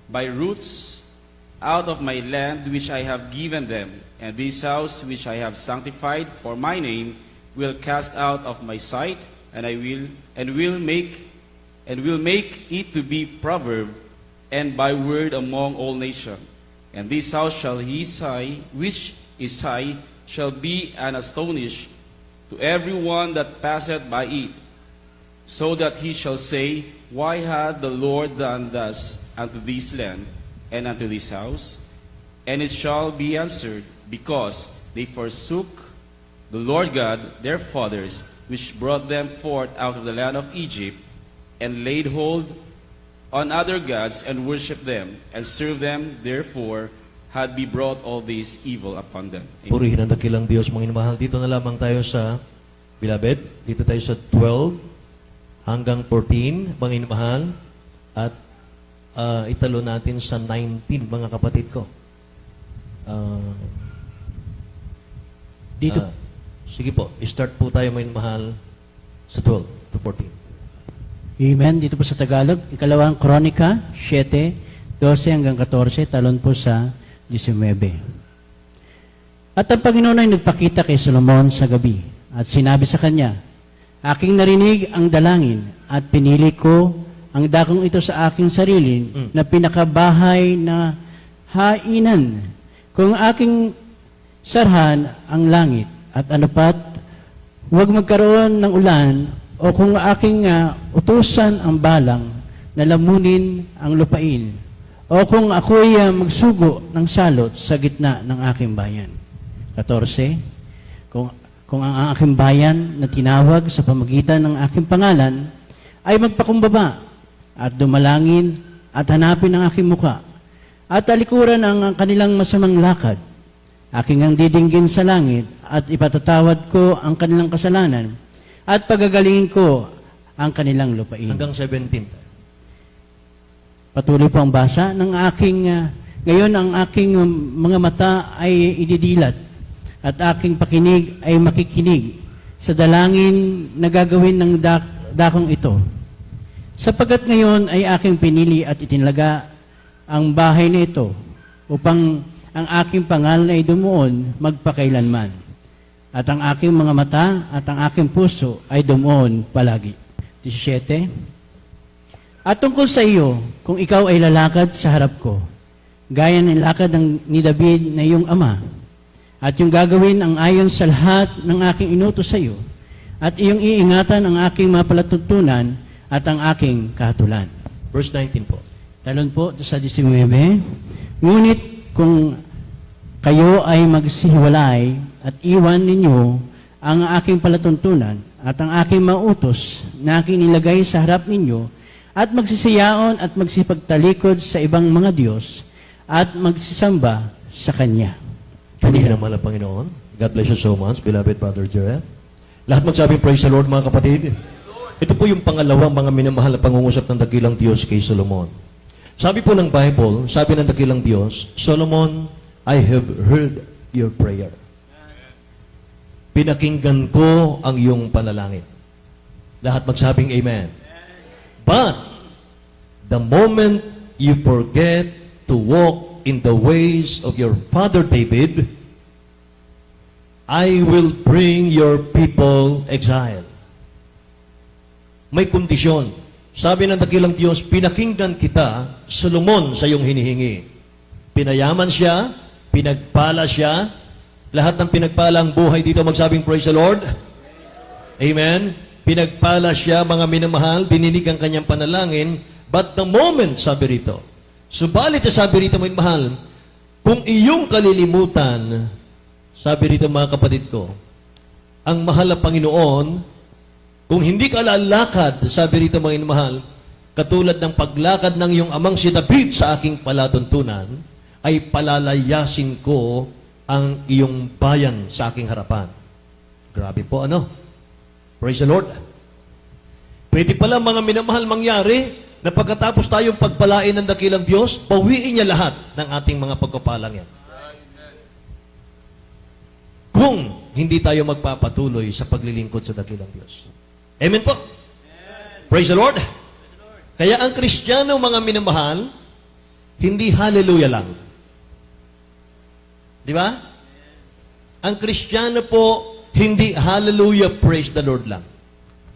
by roots out of my land which I have given them, and this house which I have sanctified for my name will cast out of my sight, and will make it to be proverb and by word among all nations. And this house shall his high, which is high, shall be an astonish to every one that passeth by it, so that he shall say, Why hath the Lord done thus unto this land and unto this house? And it shall be answered, Because they forsook the Lord God, their fathers, which brought them forth out of the land of Egypt, and laid hold on other gods, and worshipped them, and served them, therefore had be brought all this evil upon them. Amen. Purihin ang dakilang Diyos, mga inamahal. Dito na lamang tayo sa, beloved, dito tayo sa 12 hanggang 14, mga inamahal. At italo natin sa 19, mga kapatid ko. Dito, Sige po, start po tayo, mga inamahal, sa 12 to 14. Amen. Dito po sa Tagalog, ikalawang Kronika, 7, 12 hanggang 14, talon po sa 19. At ang Panginoon ay nagpakita kay Solomon sa gabi, at sinabi sa kanya, Aking narinig ang dalangin, at pinili ko ang dakong ito sa aking sarili, na pinakabahay na hainan. Kung aking sarhan ang langit, at anupat, huwag magkaroon ng ulan, o kung aking utusan ang balang na lamunin ang lupain, o kung ako'y magsugo ng salot sa gitna ng aking bayan. 14. Kung kung ang aking bayan na tinawag sa pamagitan ng aking pangalan ay magpakumbaba at dumalangin at hanapin ang aking muka at talikuran ang kanilang masamang lakad, aking ang didinggin sa langit at ipatatawad ko ang kanilang kasalanan at pagagalingin ko ang kanilang lupain. Hanggang 17. Patuloy po ang basa ng aking, ngayon ang aking mga mata ay ididilat at aking pakinig ay makikinig sa dalangin na gagawin ng dakong ito. Sapagkat ngayon ay aking pinili at itinalaga ang bahay na ito upang ang aking pangalan ay dumuon magpakailanman. At ang aking mga mata at ang aking puso ay dumuon palagi. 17. At tungkol sa iyo, kung ikaw ay lalakad sa harap ko, gaya ng lakad ni David na iyong ama, at yung gagawin ang ayon sa lahat ng aking inutos sa iyo, at iyong iingatan ang aking mga palatuntunan at ang aking kahatulan. Verse 19 po. Talon po sa 19. Ngunit kung kayo ay magsihiwalay at iwan ninyo ang aking palatuntunan at ang aking mautos na aking nilagay sa harap ninyo at magsisiyaon at magsipagtalikod sa ibang mga Diyos at magsisamba sa Kanya. Kanina naman ang Panginoon. God bless you so much, beloved Brother Joel. Lahat magsabi, praise the Lord, mga kapatid. Ito po yung pangalawang mga minamahal na pangungusap ng dakilang Diyos kay Solomon. Sabi po ng Bible, sabi ng dakilang Diyos, Solomon, I have heard your prayer. Pinakinggan ko ang iyong panalangin. Lahat magsabing amen. But, the moment you forget to walk in the ways of your father David, I will bring your people exile. May kondisyon. Sabi ng dakilang Diyos, pinakinggan kita, Solomon, sa iyong hinihingi. Pinayaman siya, pinagpala siya, lahat ng pinagpala ang buhay dito, magsabing praise the Lord. Amen. Pinagpala siya, mga minamahal, dininig ang kanyang panalangin, but the moment, sabi rito, subalit sabi rito, mga mahal, kung iyong kalilimutan, sabi rito mga kapatid ko, ang mahal na Panginoon, kung hindi ka lalakad, sabi rito mga inmahal, katulad ng paglakad ng iyong amang si David sa aking palatuntunan, ay palalayasin ko ang iyong bayan sa aking harapan. Grabe po, ano? Praise the Lord. Pwede pala mga minamahal mangyari na pagkatapos tayong pagpalain ng dakilang Diyos, bawiin niya lahat ng ating mga pagpapalang yan. Kung hindi tayo magpapatuloy sa paglilingkod sa dakilang Diyos. Amen po. Praise the Lord. Kaya ang Kristiyano, mga minamahal, hindi hallelujah lang. Di ba? Ang Kristiyano po, hindi hallelujah, praise the Lord lang.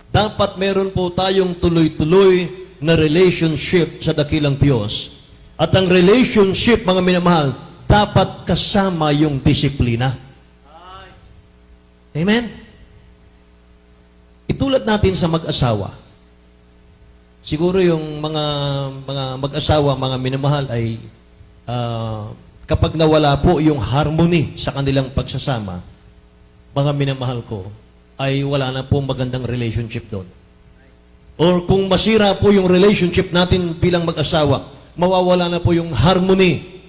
Dapat meron po tayong tuloy-tuloy na relationship sa dakilang Diyos. At ang relationship, mga minamahal, dapat kasama yung disiplina. Amen? Itulad natin sa mag-asawa. Siguro yung mga mag-asawa, mga minamahal ay kapag nawala po yung harmony sa kanilang pagsasama, mga minamahal ko, ay wala na po magandang relationship doon. Or kung masira po yung relationship natin bilang mag-asawa, mawawala na po yung harmony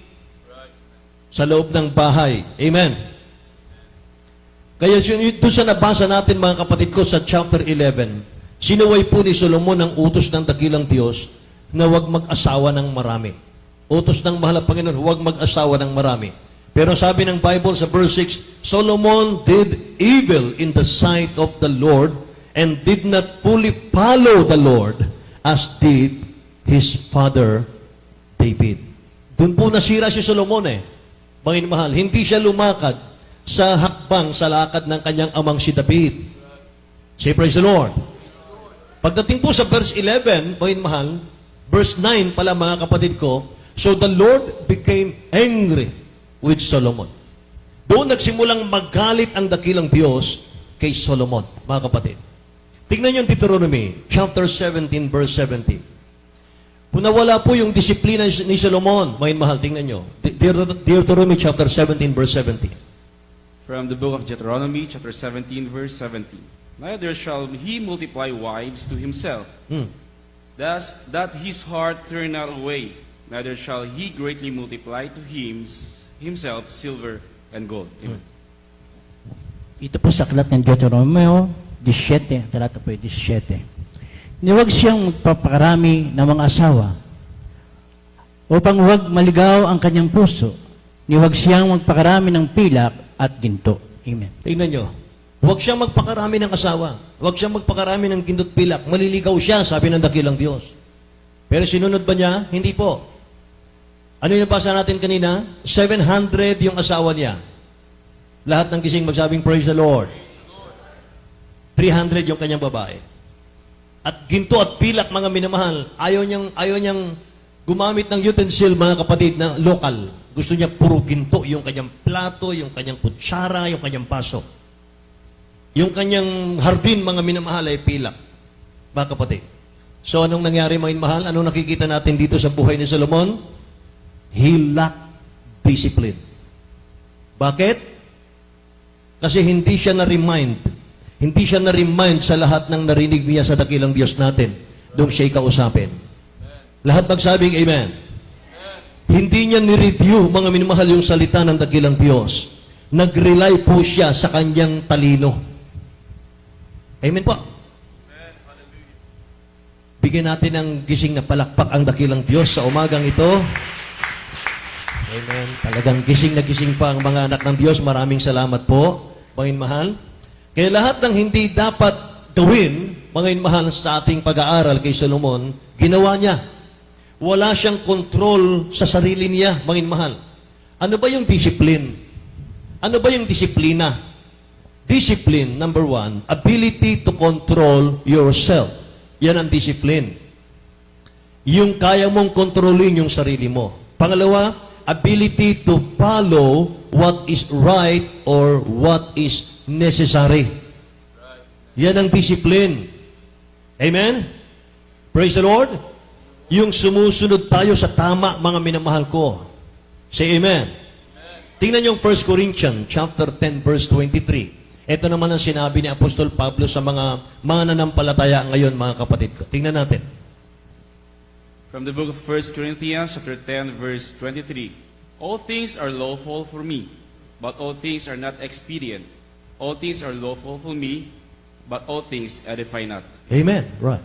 sa loob ng bahay. Amen? Kaya doon sa nabasa natin mga kapatid ko sa chapter 11, sinuway po ni Solomon ang utos ng dakilang Diyos na huwag mag-asawa ng marami. Utos ng mahal na Panginoon, huwag mag-asawa ng marami. Pero sabi ng Bible sa verse 6, Solomon did evil in the sight of the Lord and did not fully follow the Lord as did his father David. Doon po nasira si Solomon Bangin mahal, hindi siya lumakad sa hakbang, sa lakad ng kanyang amang si David. Say praise the Lord. Pagdating po sa verse 11, bangin mahal, verse 9 pala mga kapatid ko, so the Lord became angry with Solomon. Doon nagsimulang magalit ang dakilang Diyos kay Solomon, mga kapatid. Tingnan niyo yung Deuteronomy, chapter 17, verse 17. Kung nawala po yung disiplina ni Solomon, mga mahal, tingnan niyo. Deuteronomy chapter 17, verse 17. From the book of Deuteronomy, chapter 17, verse 17. Neither shall he multiply wives to himself, thus that his heart turn not away. Neither shall he greatly multiply to himself silver and gold. Amen. Ito po sa aklat ng Deuteronomio 17, talata po 17. Niwag siyang magpapakarami ng mga asawa upang huwag maligaw ang kanyang puso. Niwag siyang magpakarami ng pilak at ginto. Amen. Tingnan nyo. Huwag siyang magpakarami ng asawa. Huwag siyang magpakarami ng ginto't pilak. Maliligaw siya, sabi ng dakilang Diyos. Pero sinunod ba niya? Hindi po. Ano yung nabasa natin kanina? 700 yung asawa niya. Lahat ng gising magsabing, praise the Lord. 300 yung kanyang babae. At ginto at pilak, mga minamahal, ayaw niyang gumamit ng utensil, mga kapatid, na lokal. Gusto niya puro ginto, yung kanyang plato, yung kanyang kutsara, yung kanyang paso. Yung kanyang hardin, mga minamahal, ay pilak. Mga kapatid. So, anong nangyari, mga minamahal? Anong nakikita natin dito sa buhay ni Solomon? He lacked discipline. Bakit? Kasi hindi siya na-remind. Hindi siya na-remind sa lahat ng narinig niya sa dakilang Diyos natin. Doon siya'y kausapin. Lahat magsabing amen. Hindi niya ni-review, mga minamahal, yung salita ng dakilang Diyos. Nag-rely po siya sa kanyang talino. Amen po. Bigyan natin ng gising na palakpak ang dakilang Diyos sa umagang ito. Amen. Talagang gising na gising pa ang mga anak ng Diyos. Maraming salamat po, mga mahal. Kaya lahat ng hindi dapat gawin, mga mahal, sa ating pag-aaral kay Solomon, ginawa niya. Wala siyang control sa sarili niya, mga mahal. Ano ba yung discipline? Ano ba yung disiplina? Discipline, number 1, ability to control yourself. Yan ang discipline. Yung kaya mong kontrolin yung sarili mo. Pangalawa, ability to follow what is right or what is necessary. Yan ang discipline. Amen? Praise the Lord. Yung sumusunod tayo sa tama, mga minamahal ko. Say amen. Tingnan yung 1 Corinthians chapter 10 verse 23. Ito naman ang sinabi ni Apostol Pablo sa mga mananampalataya ngayon, mga kapatid ko. Tingnan natin. From the book of 1 Corinthians, chapter 10, verse 23. All things are lawful for me, but all things are not expedient. All things are lawful for me, but all things edify not. Amen. Right.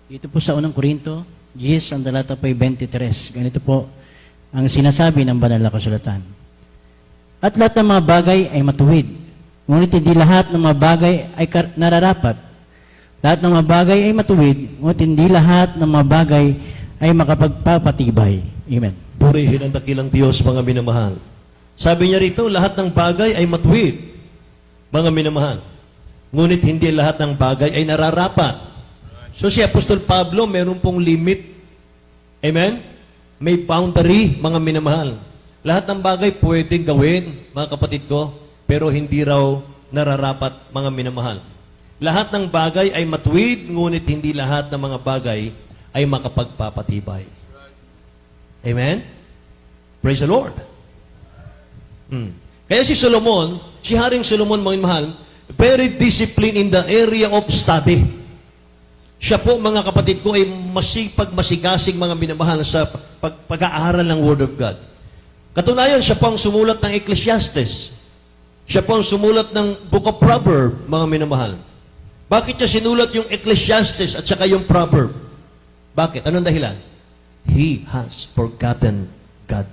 Dito po sa unang Korinto, 10 ang talata po 23. Ganito po ang sinasabi ng banal na kasulatan. At lahat ng mga bagay ay matuwid. Ngunit hindi lahat ng mga bagay ay nararapat. Lahat ng mga bagay ay matuwid, ngunit hindi lahat ng mga bagay ay makapagpapatibay. Amen. Purihin ang dakilang Diyos, mga minamahal. Sabi niya rito, lahat ng bagay ay matuwid, mga minamahal. Ngunit hindi lahat ng bagay ay nararapat. So si Apostol Pablo, meron pong limit. Amen? May boundary, mga minamahal. Lahat ng bagay pwedeng gawin, mga kapatid ko, pero hindi raw nararapat, mga minamahal. Lahat ng bagay ay matuwid, ngunit hindi lahat ng mga bagay ay makapagpapatibay. Amen? Praise the Lord. Kaya si Solomon, si Haring Solomon, mga mahal, very disciplined in the area of study. Siya po, mga kapatid ko, ay masigasig, mga minamahal, sa pag-aaral ng Word of God. Katunayan, siya po ang sumulat ng Ecclesiastes. Siya po ang sumulat ng Book of Proverbs, mga minamahal. Bakit niya sinulat yung Ecclesiastes at saka yung Proverb? Bakit? Anong dahilan? He has forgotten God.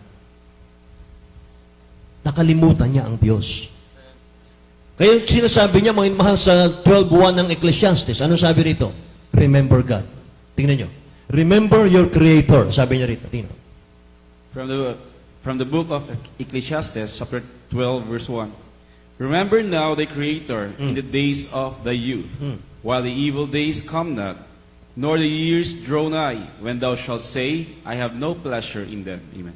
Nakalimutan niya ang Diyos. Kaya sinasabi niya, mga mahal, sa 12:1 ng Ecclesiastes, anong sabi rito? Remember God. Tingnan niyo. Remember your Creator. Sabi niya rito. Tingnan. From the book of Ecclesiastes, chapter 12, verse 1. Remember now the Creator in the days of thy youth, while the evil days come not, nor the years draw nigh, when thou shalt say, I have no pleasure in them. Amen.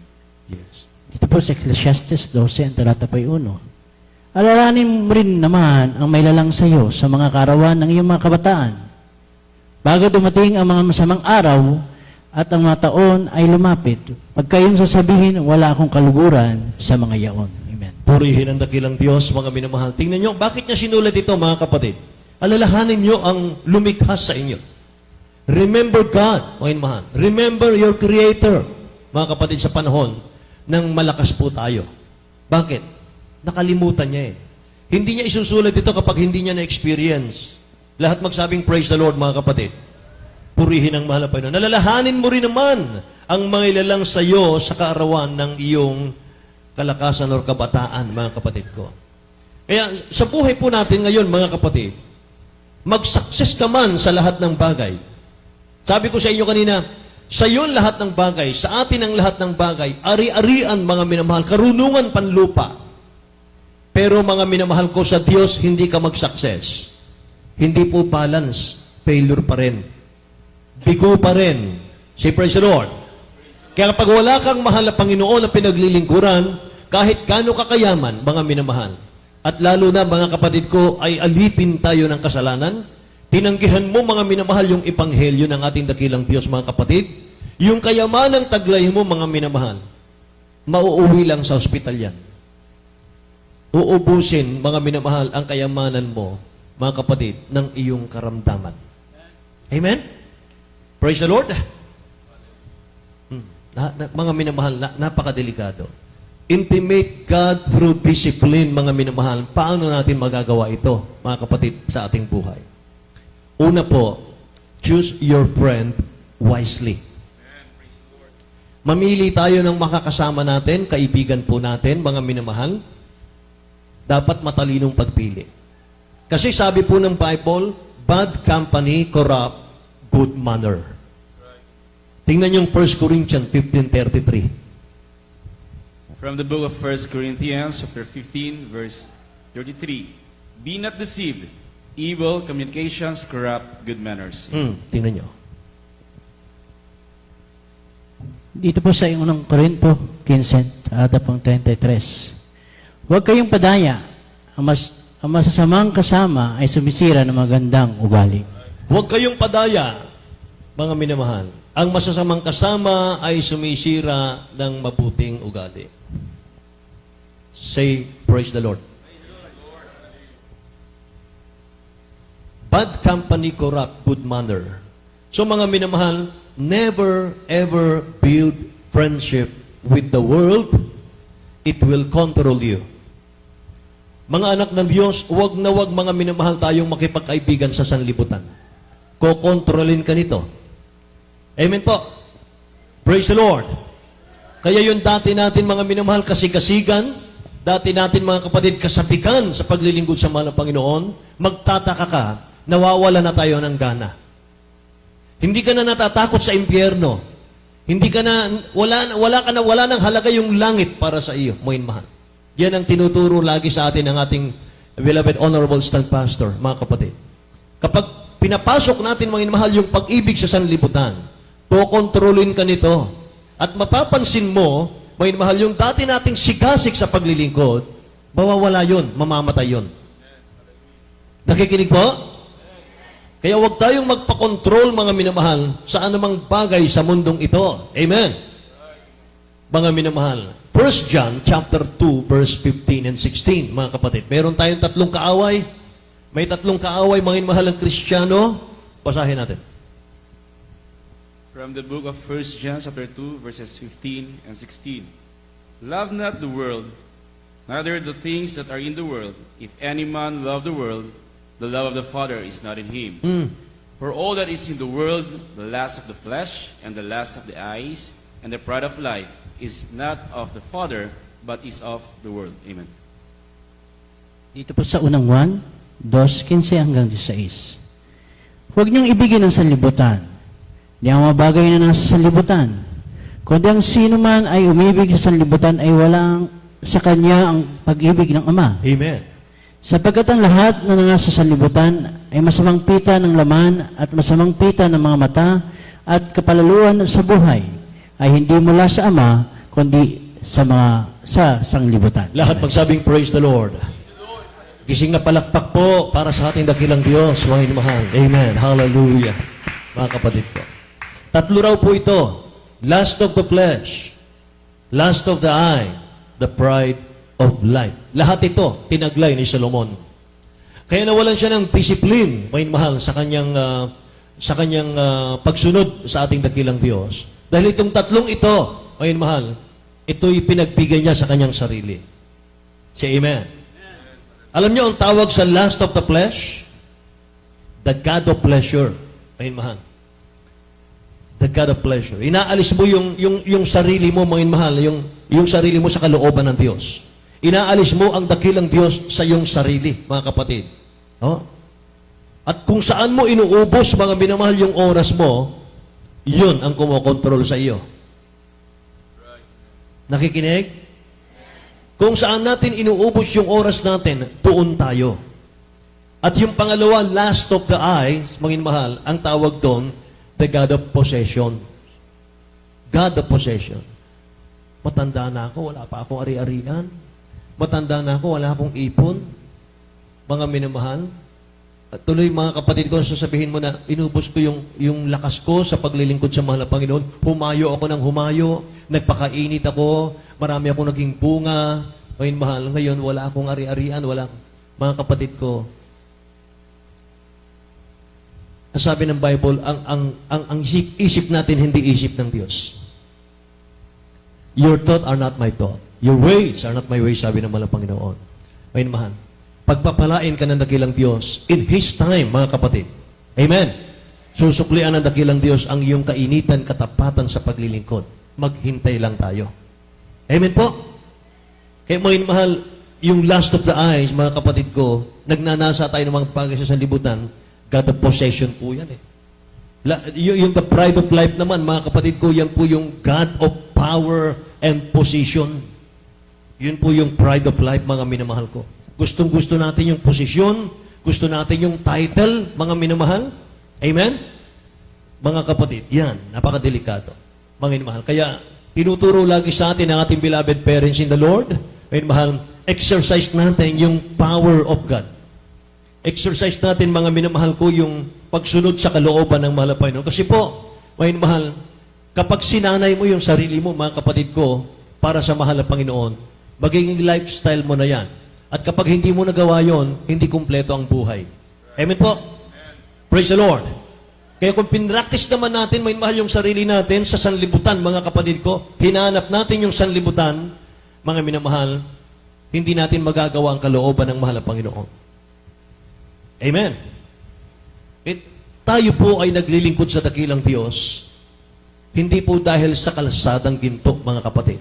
Yes. Dito po sa Ecclesiastes 12, ang talata po 1. Alalahanin mo rin naman ang may lalang sa iyo sa mga karawan ng iyong mga kabataan. Bago dumating ang mga masamang araw at ang mga taon ay lumapit. Pag kayong sasabihin, wala akong kaluguran sa mga yaon. Amen. Purihin ang dakilang Diyos, mga minamahal. Tingnan nyo, bakit niya sinulat ito, mga kapatid? Alalahanin nyo ang lumikha sa inyo. Remember God, mga minamahal. Remember your Creator, mga kapatid, sa panahon ng malakas po tayo. Bakit? Nakalimutan niya eh. Hindi niya isusulat ito kapag hindi niya na-experience. Lahat magsabing praise the Lord, mga kapatid. Purihin ang mahal na Panginoon. Nalalahanin mo rin naman ang mga ilalang sa iyo sa kaarawan ng iyong kalakasan o kabataan, mga kapatid ko. Kaya sa buhay po natin ngayon, mga kapatid, mag-success ka man sa lahat ng bagay. Sabi ko sa inyo kanina, sa iyo lahat ng bagay, sa atin ang lahat ng bagay, ari-arian, mga minamahal, karunungan panlupa. Pero mga minamahal ko sa Diyos, hindi ka mag-success. Hindi po balance, failure pa rin. Bigo pa rin. Say praise the Lord. Kaya kapag wala kang mahal na Panginoon na pinaglilingkuran, kahit kano kakayaman, mga minamahal, at lalo na mga kapatid ko, ay alipin tayo ng kasalanan, tinanggihan mo mga minamahal yung ipanghelyo ng ating dakilang Diyos, mga kapatid, yung kayamanang taglay mo, mga minamahal, mauuwi lang sa ospital yan. Uubusin, mga minamahal, ang kayamanan mo, mga kapatid, ng iyong karamdaman. Amen? Praise the Lord. Mga minamahal, napakadelikado. Intimate God through discipline, mga minamahal. Paano natin magagawa ito, mga kapatid, sa ating buhay? Una po, choose your friend wisely. Mamili tayo ng makakasama natin, kaibigan po natin, mga minamahal. Dapat matalinong pagpili. Kasi sabi po ng Bible, bad company corrupt good manner. Tingnan yung 1 Corinthians 15:33. From the book of 1 Corinthians, chapter 15, verse 33. Be not deceived. Evil communications corrupt good manners. Tingnan nyo. Dito po sa unang Korinto 15, talata pong 33. Huwag kayong padaya. Ang masasamang kasama ay sumisira ng magandang ugali. Huwag kayong padaya, mga minamahal. Ang masasamang kasama ay sumisira ng mabuting ugali. Say, praise the Lord. Bad company corrupt good manner. So mga minamahal, never ever build friendship with the world. It will control you. Mga anak ng Diyos, huwag na huwag, mga minamahal, tayong makipagkaibigan sa sanlibutan. Kokontrolin ka nito. Amen po. Praise the Lord. Kaya yung dati natin, mga minamahal, kasigasigan, dati natin, mga kapatid, kasapikan sa paglilingkod sa mahal ng Panginoon, magtataka ka, nawawala na tayo ng gana. Hindi ka na natatakot sa impyerno. Hindi ka na, wala nang halaga yung langit para sa iyo, mga mahal. Yan ang tinuturo lagi sa atin ng ating beloved honorable stand pastor, mga kapatid. Kapag pinapasok natin, mga mahal, yung pag-ibig sa sanlibutan, kukontrolin ka nito. At mapapansin mo, mga mahal, yung dati nating sigasig sa paglilingkod, mawawala yun, mamamatay yun. Nakikinig po? Kaya huwag tayong magpakontrol, mga minamahal, sa anumang bagay sa mundong ito. Amen? Mga minamahal, 1 John chapter 2, verse 15 and 16, mga kapatid. Meron tayong tatlong kaaway. May tatlong kaaway, mga mahal ng Kristiyano. Basahin natin. From the book of 1 John, chapter 2, verses 15 and 16. Love not the world, neither the things that are in the world. If any man love the world, the love of the Father is not in him. For all that is in the world, the lust of the flesh, and the lust of the eyes, and the pride of life, is not of the Father, but is of the world. Amen. Dito po sa unang 1, 2:15 hanggang 16. Huwag niyong ibigin ang sanlibutan. Di ang mga bagay na nasa sanlibutan. Kundi ang sino man ay umibig sa sanlibutan ay walang sa kanya ang pag-ibig ng Ama. Amen. Sapagkat ang lahat na nasa sanlibutan ay masamang pita ng laman at masamang pita ng mga mata at kapalaluan sa buhay ay hindi mula sa Ama kundi sa sanglibutan. Lahat magsabing praise the Lord. Gising na palakpak po para sa ating dakilang Diyos, mga mahal. Amen. Hallelujah. Mga kapatid ko. Tatlo raw po ito. Lust of the flesh, lust of the eye, the pride of life. Lahat ito, tinaglay ni Solomon. Kaya nawalan siya ng discipline, mahal, sa kanyang pagsunod sa ating dakilang Diyos. Dahil itong tatlong ito, mahal, ito'y pinagbigay niya sa kanyang sarili. Say amen. Alam niyo ang tawag sa lust of the flesh? The God of pleasure. Mahal. The God of pleasure. Inaalis mo yung sarili mo, mahal, yung sarili mo sa kalooban ng Diyos. Inaalis mo ang dakilang Diyos sa iyong sarili, mga kapatid. Oh? At kung saan mo inuubos, mga minamahal, yung oras mo, yun ang kumokontrol sa iyo. Nakikinig? Kung saan natin inuubos yung oras natin, doon tayo. At yung pangalawa, lust of the eyes, mga minamahal, ang tawag doon, the God of possession. God of possession. Matanda na ako, wala pa akong ari-arian. Matanda na ako, wala akong ipon. Mga minamahal. At tuloy mga kapatid ko, sasabihin mo na, inubos ko yung lakas ko sa paglilingkod sa mahal na Panginoon. Humayo ako ng humayo. Nagpakainit ako. Marami akong naging bunga. Ngayon mahal, ngayon wala akong ari-arian. Wala. Mga kapatid ko, sabi ng Bible, ang isip natin hindi isip ng Diyos. Your thoughts are not my thought. Your ways are not my ways, sabi ng mahal na Panginoon. Ngayon mahal, pagpapalain ka ng dakilang Diyos in His time, mga kapatid. Amen. Susuklian ng dakilang Diyos ang iyong kainitan, katapatan sa paglilingkod. Maghintay lang tayo. Amen po. Kaya mga mahal, yung lust of the eyes, mga kapatid ko, nagnanasa tayo ng mga bagay sa sanlibutan, God of possession po yan eh. Yung the pride of life naman, mga kapatid ko, yan po yung God of power and position. Yun po yung pride of life, mga minamahal ko. Gustong-gusto natin yung posisyon, gusto natin yung title, mga minamahal. Amen? Mga kapatid, yan, napakadelikado. Mga minamahal. Kaya, tinuturo lagi sa atin ang ating beloved parents in the Lord. Mga minamahal, exercise natin yung power of God. Exercise natin, mga minamahal ko, yung pagsunod sa kalooban ng mahal na Panginoon. Kasi po, mga minamahal, kapag sinanay mo yung sarili mo, mga kapatid ko, para sa mahal na Panginoon, magiging lifestyle mo na yan. At kapag hindi mo nagawa yon, hindi kumpleto ang buhay. Amen po? Praise the Lord. Kaya kung pinractice naman natin, may mahal yung sarili natin sa sanlibutan, mga kapatid ko, hinanap natin yung sanlibutan, mga minamahal, hindi natin magagawa ang kalooban ng mahal na Panginoon. Amen. Tayo po ay naglilingkod sa dakilang Diyos, hindi po dahil sa kalsadang ginto, mga kapatid.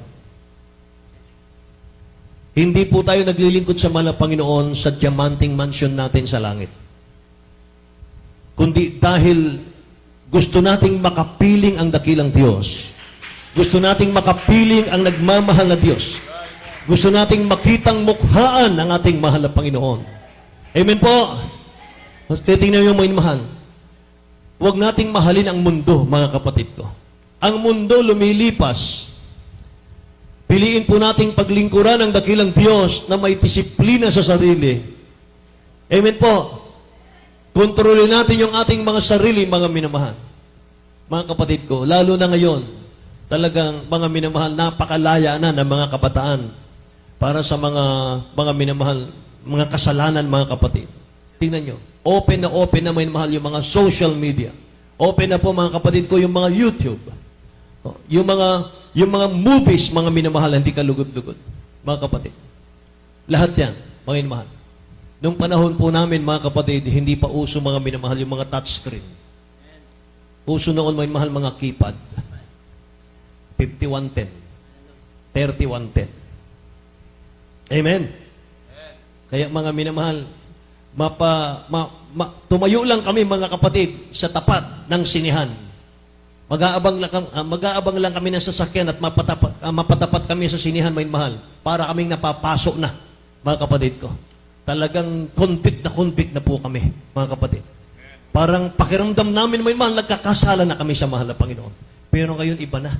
Hindi po tayo naglilingkod sa mahal na Panginoon sa diamanting mansion natin sa langit. Kundi dahil gusto nating makapiling ang dakilang Diyos. Gusto nating makapiling ang nagmamahal na Diyos. Gusto nating makitang mukhaan ang ating mahal na Panginoon. Amen po. Mas titingnan yung mga mahal. Huwag nating mahalin ang mundo, mga kapatid ko. Ang mundo lumilipas. Piliin po nating paglingkuran ang dakilang Diyos na may disiplina sa sarili. Amen po. Kontrolin natin yung ating mga sarili, mga minamahal. Mga kapatid ko, lalo na ngayon, talagang mga minamahal, napakalaya na ng mga kabataan para sa mga minamahal, mga kasalanan, mga kapatid. Tingnan nyo, open na may mahal yung mga social media. Open na po, mga kapatid ko, yung mga YouTube. Yung mga movies, mga minamahal, hindi ka lugod-lugod. Mga kapatid. Lahat yan, mga minamahal. Nung panahon po namin, mga kapatid, hindi pa uso mga minamahal yung mga touchscreen. Uso noon, mga minamahal, mga keypad. 5110. 3110. Amen? Kaya mga minamahal, tumayo lang kami, mga kapatid, sa tapat ng sinihan. Mag-aabang lang kami ng sasakyan at mapatapat kami sa sinihan, may mahal, para kaming napapasok na, mga kapatid ko. Talagang convict na po kami, mga kapatid. Parang pakiramdam namin, may mahal, nagkakasala na kami sa mahal na Panginoon. Pero ngayon iba na.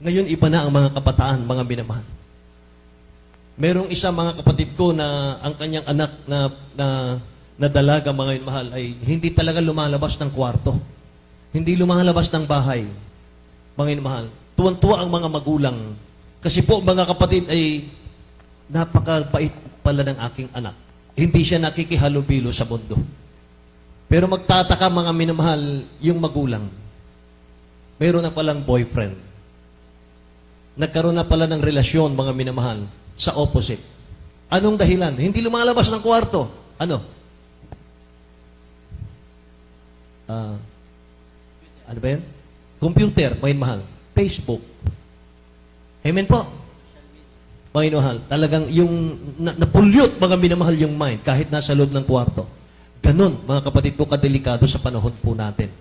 Ngayon iba na ang mga kabataan, mga minamahal. Merong isa, mga kapatid ko, na ang kanyang anak na dalaga, mga mahal, ay hindi talaga lumalabas ng kwarto. Hindi lumalabas ng bahay. Mga mahal, tuwan-tuwa ang mga magulang. Kasi po, mga kapatid, ay napakabait pala ng aking anak. Hindi siya nakikihalubilo sa mundo. Pero magtataka, mga minamahal, yung magulang. Mayroon na palang boyfriend. Nagkaroon na pala ng relasyon, mga minamahal, sa opposite. Anong dahilan? Hindi lumalabas ng kwarto. Ano? Ano ba yan? Computer, mga mahal. Facebook. Amen po. Mga mahal, talagang yung napulyot, mga minamahal, yung mind, kahit nasa loob ng kwarto. Ganon, mga kapatid ko, kadelikado sa panahon po natin.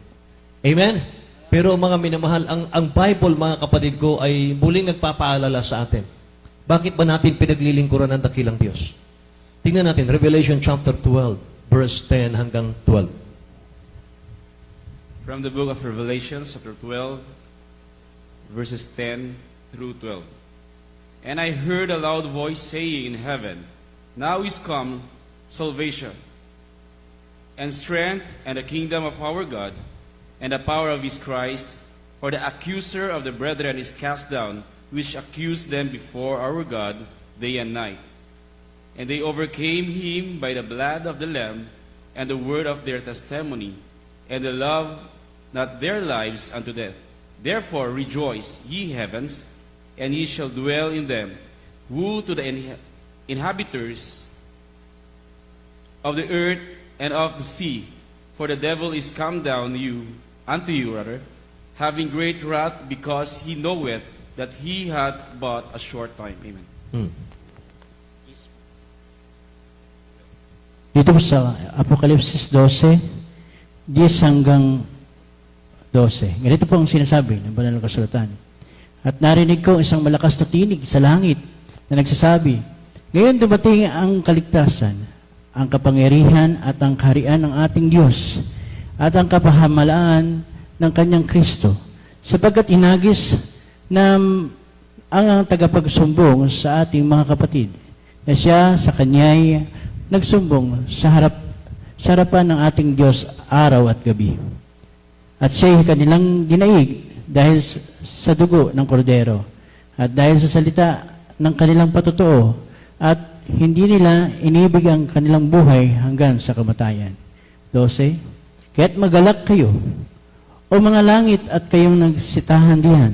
Amen? Pero mga minamahal, ang Bible, mga kapatid ko, ay muling nagpapaalala sa atin. Bakit ba natin pinaglilingkuran ng dakilang Diyos? Tingnan natin, Revelation chapter 12, verse 10 hanggang 12. From the book of Revelation, chapter 12, verses 10 through 12. And I heard a loud voice saying in heaven, Now is come salvation, and strength, and the kingdom of our God, and the power of his Christ, for the accuser of the brethren is cast down, which accused them before our God day and night. And they overcame him by the blood of the Lamb, and the word of their testimony, and they loved not their lives unto death. Therefore rejoice, ye heavens, and ye shall dwell in them. Woe to the inhabitants of the earth and of the sea, for the devil is come down unto you, having great wrath, because he knoweth that he hath but a short time. Amen. Dito po sa Apokalipsis 12, 10 hanggang 12. Ganito po ang sinasabi ng banal na kasulatan. At narinig ko isang malakas na tinig sa langit na nagsasabi, Ngayon dumating ang kaligtasan, ang kapangyarihan at ang kaharian ng ating Diyos, at ang kapahamalaan ng kanyang Kristo, sapagkat inagis na ang tagapagsumbong sa ating mga kapatid, na siya sa kanya'y nagsumbong sa harapan ng ating Diyos araw at gabi. At siya'y kanilang dinaig dahil sa dugo ng kordero at dahil sa salita ng kanilang patotoo at hindi nila inibig ang kanilang buhay hanggang sa kamatayan. 12. Kaya't magalak kayo, o mga langit at kayong nagsitahan diyan,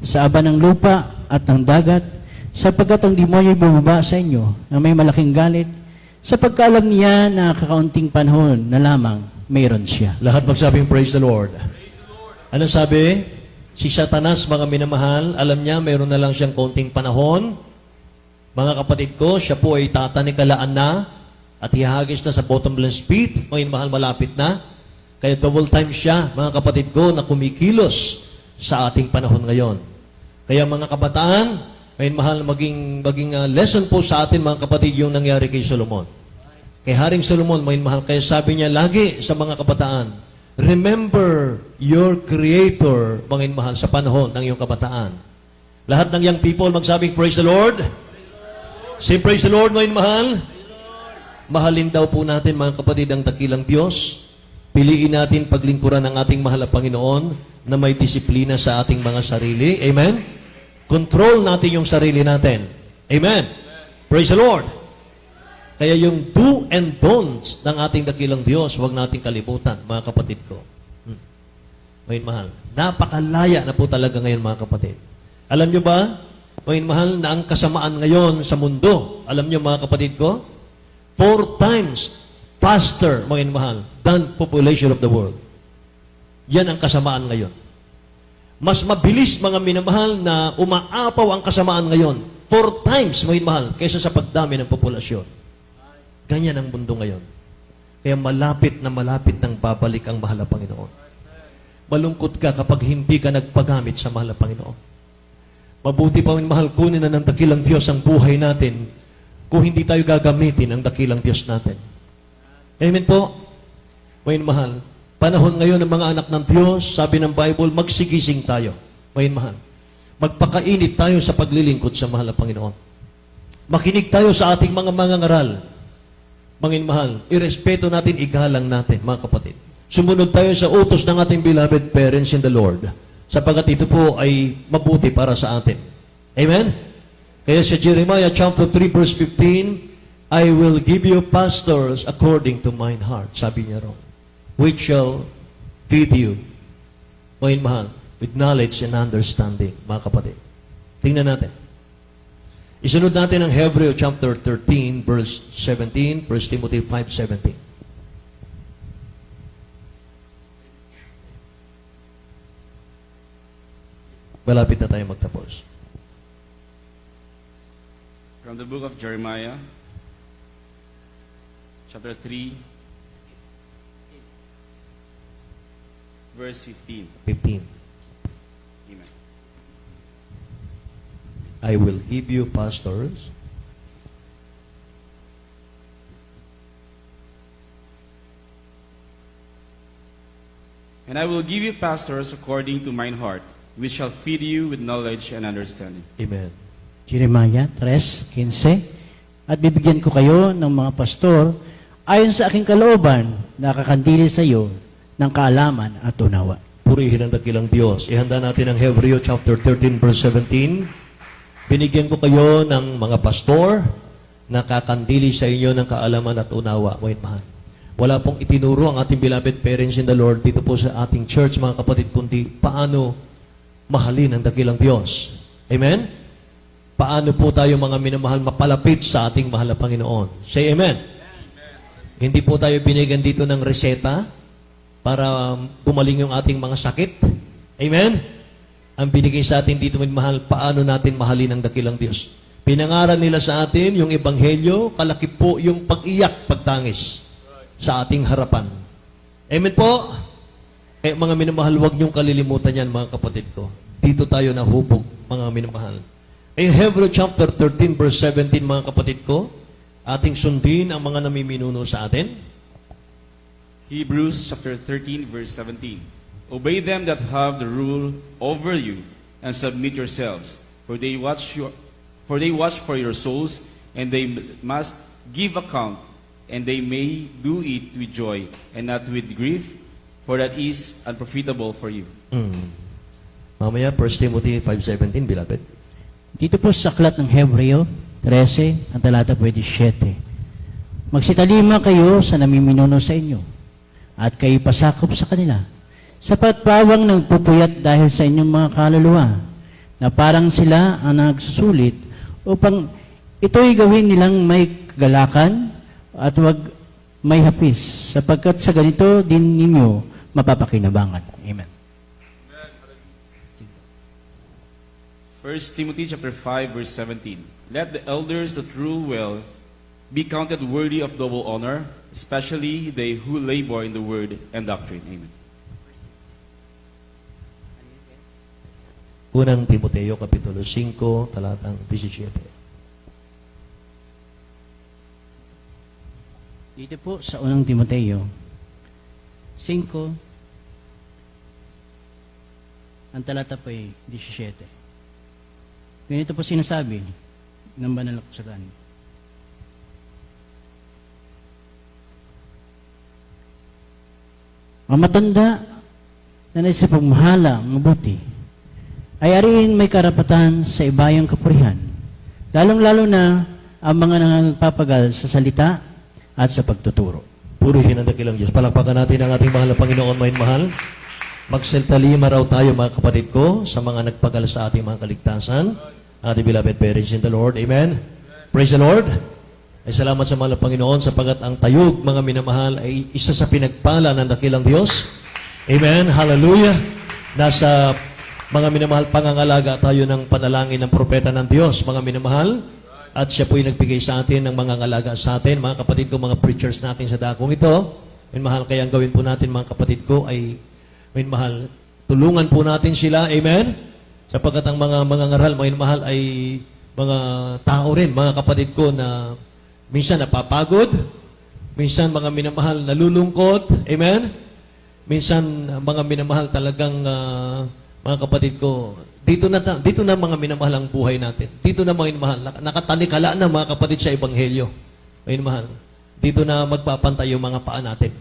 sa aba ng lupa at ng dagat, sapagkat ang demonyo'y bumaba sa inyo na may malaking galit, sa pagkaalam niya na kakaunting panahon na lamang mayroon siya. Lahat magsabing praise the Lord. Ano sabi? Si Satanas, mga minamahal, alam niya, mayroon na lang siyang konting panahon. Mga kapatid ko, siya po ay tatanikalaan na at hihagis na sa bottomless pit. Mga minamahal, malapit na. Kaya double time siya, mga kapatid ko, na kumikilos sa ating panahon ngayon. Kaya mga kabataan, mga minamahal, maging lesson po sa atin, mga kapatid, yung nangyari kay Solomon. Kay Haring Solomon, mga minamahal, kaya sabi niya lagi sa mga kabataan, remember your Creator, mga minamahal, sa panahon ng iyong kabataan. Lahat ng young people magsabing, praise the Lord. Say, praise the Lord, mga minamahal. Mahalin daw po natin, mga kapatid, ang dakilang Diyos. Piliin natin paglingkuran ng ating mahal na Panginoon na may disiplina sa ating mga sarili. Amen? Control natin yung sarili natin. Amen? Praise the Lord. Kaya yung do and don'ts ng ating dakilang Diyos, huwag nating kalimutan, mga kapatid ko. Ngayon, mahal, napakalaya na po talaga ngayon, mga kapatid. Alam nyo ba, ngayon, mahal, na ang kasamaan ngayon sa mundo, alam nyo, mga kapatid ko, 4 times faster, mga mahal, than population of the world. Yan ang kasamaan ngayon. Mas mabilis, mga minamahal, na umaapaw ang kasamaan ngayon. 4 times, mga mahal, kaysa sa pagdami ng populasyon. Ganyan ang mundo ngayon. Kaya malapit nang babalik ang mahal na Panginoon. Malungkot ka kapag hindi ka nagpagamit sa mahal na Panginoon. Mabuti pa, mga mahal, kunin na ng dakilang Diyos ang buhay natin kung hindi tayo gagamitin ang dakilang Diyos natin. Amen po? Mga mahal, panahon ngayon ng mga anak ng Diyos, sabi ng Bible, magsigising tayo. Mga mahal, magpakainit tayo sa paglilingkod sa mahal na Panginoon. Makinig tayo sa ating mga mangangaral. Mga mahal, irespeto natin, igalang natin, mga kapatid. Sumunod tayo sa utos ng ating beloved parents in the Lord, sapagkat ito po ay mabuti para sa atin. Amen? Kaya sa Jeremiah chapter 3 verse 15, I will give you pastors according to mine heart, sabi niya ron, which shall feed you, o mahal, with knowledge and understanding, mga kapatid. Tingnan natin. Isunod natin ang Hebrew chapter 13 verse 17, 1 Timothy 5:17. Malapit na tayo magtapos. From the book of Jeremiah, chapter 3, verse 15. 15. Amen. I will give you pastors And I will give you pastors according to mine heart, which shall feed you with knowledge and understanding. Amen. Jeremiah 3:15. At bibigyan ko kayo ng mga pastor ayon sa aking kalooban na kakandili sa iyo ng kaalaman at unawa. Purihin ang dakilang Diyos. Ihanda natin ang Hebrew chapter 13 verse 17. Binigyan ko kayo ng mga pastor na kakandili sa inyo ng kaalaman at unawa. Wait, mahal. Wala pong itinuro ang ating beloved parents in the Lord dito po sa ating church, mga kapatid, kundi paano mahalin ang dakilang Diyos. Amen? Paano po tayo, mga minamahal, mapalapit sa ating mahal na Panginoon. Say amen. Hindi po tayo binigyan dito ng reseta para gumaling yung ating mga sakit. Amen? Ang binigay sa atin dito, mahal, paano natin mahalin ang dakilang Diyos. Pinangaral nila sa atin yung ebanghelyo, kalaki po yung pag-iyak, pagtangis sa ating harapan. Amen po? Kaya mga minamahal, huwag niyong kalilimutan yan, mga kapatid ko. Dito tayo nahubog, mga minamahal. In Hebrew chapter 13 verse 17, mga kapatid ko, ating sundin ang mga namiminuno sa atin. Hebrews chapter 13, verse 17. Obey them that have the rule over you, and submit yourselves, for they watch for your souls, and they must give account, and they may do it with joy, and not with grief, for that is unprofitable for you. Mamaya, 1 Timothy 5:17, beloved. Dito po sa aklat ng Hebreo 13, ang talata po 17. Magsitalima kayo sa namiminuno sa inyo, at kayo pasakop sa kanila, sapat pawang nagpupuyat dahil sa inyong mga kaluluwa, na parang sila ang nagsusulit upang ito'y gawin nilang may kagalakan at wag may hapis, sapagkat sa ganito din ninyo mapapakinabangan. Amen. 1 Timothy chapter 5, verse 17. Let the elders that rule well be counted worthy of double honor, especially they who labor in the word and doctrine. Amen. Unang Timoteo, Kapitulo 5, talatang 17. Dito po sa unang Timoteo 5, ang talata po ay 17. Ganito po sinasabi ng banal na kasulatan. Ang matanda na nasa pagmahala ang mabuti ay ariin may karapatan sa ibayang kapurihan, lalong-lalo na ang mga nagpapagal sa salita at sa pagtuturo. Purihin ang dakilang Diyos. Palakpakan natin ang ating mahal na Panginoon, mahal. Magsaltalima raw tayo, mga kapatid ko, sa mga nagpagal sa ating mga kaligtasan. Ating beloved parents in the Lord. Amen. Praise the Lord. Ay salamat sa mahal na Panginoon sapagat ang tayog, mga minamahal, ay isa sa pinagpala ng dakilang Diyos. Amen. Hallelujah. Nasa mga minamahal, pangangalaga tayo ng panalangin ng propeta ng Diyos, mga minamahal. At siya po'y nagbigay sa atin ng mga ngalaga sa atin, mga kapatid ko, mga preachers natin sa dakong ito. Minamahal, kaya ang gawin po natin, mga kapatid ko, ay minamahal, tulungan po natin sila. Amen. Sapagkat ang mga ngaral, mga minamahal, ay mga tao rin, mga kapatid ko, na minsan napapagod, minsan mga minamahal nalulungkot. Amen. Minsan mga minamahal talagang mga kapatid ko, dito na mga minamahal ang buhay natin. Dito na mga minamahal, nakatanikala na mga kapatid sa Ebanghelyo. Mga minamahal, dito na magpapantay yung mga paa natin.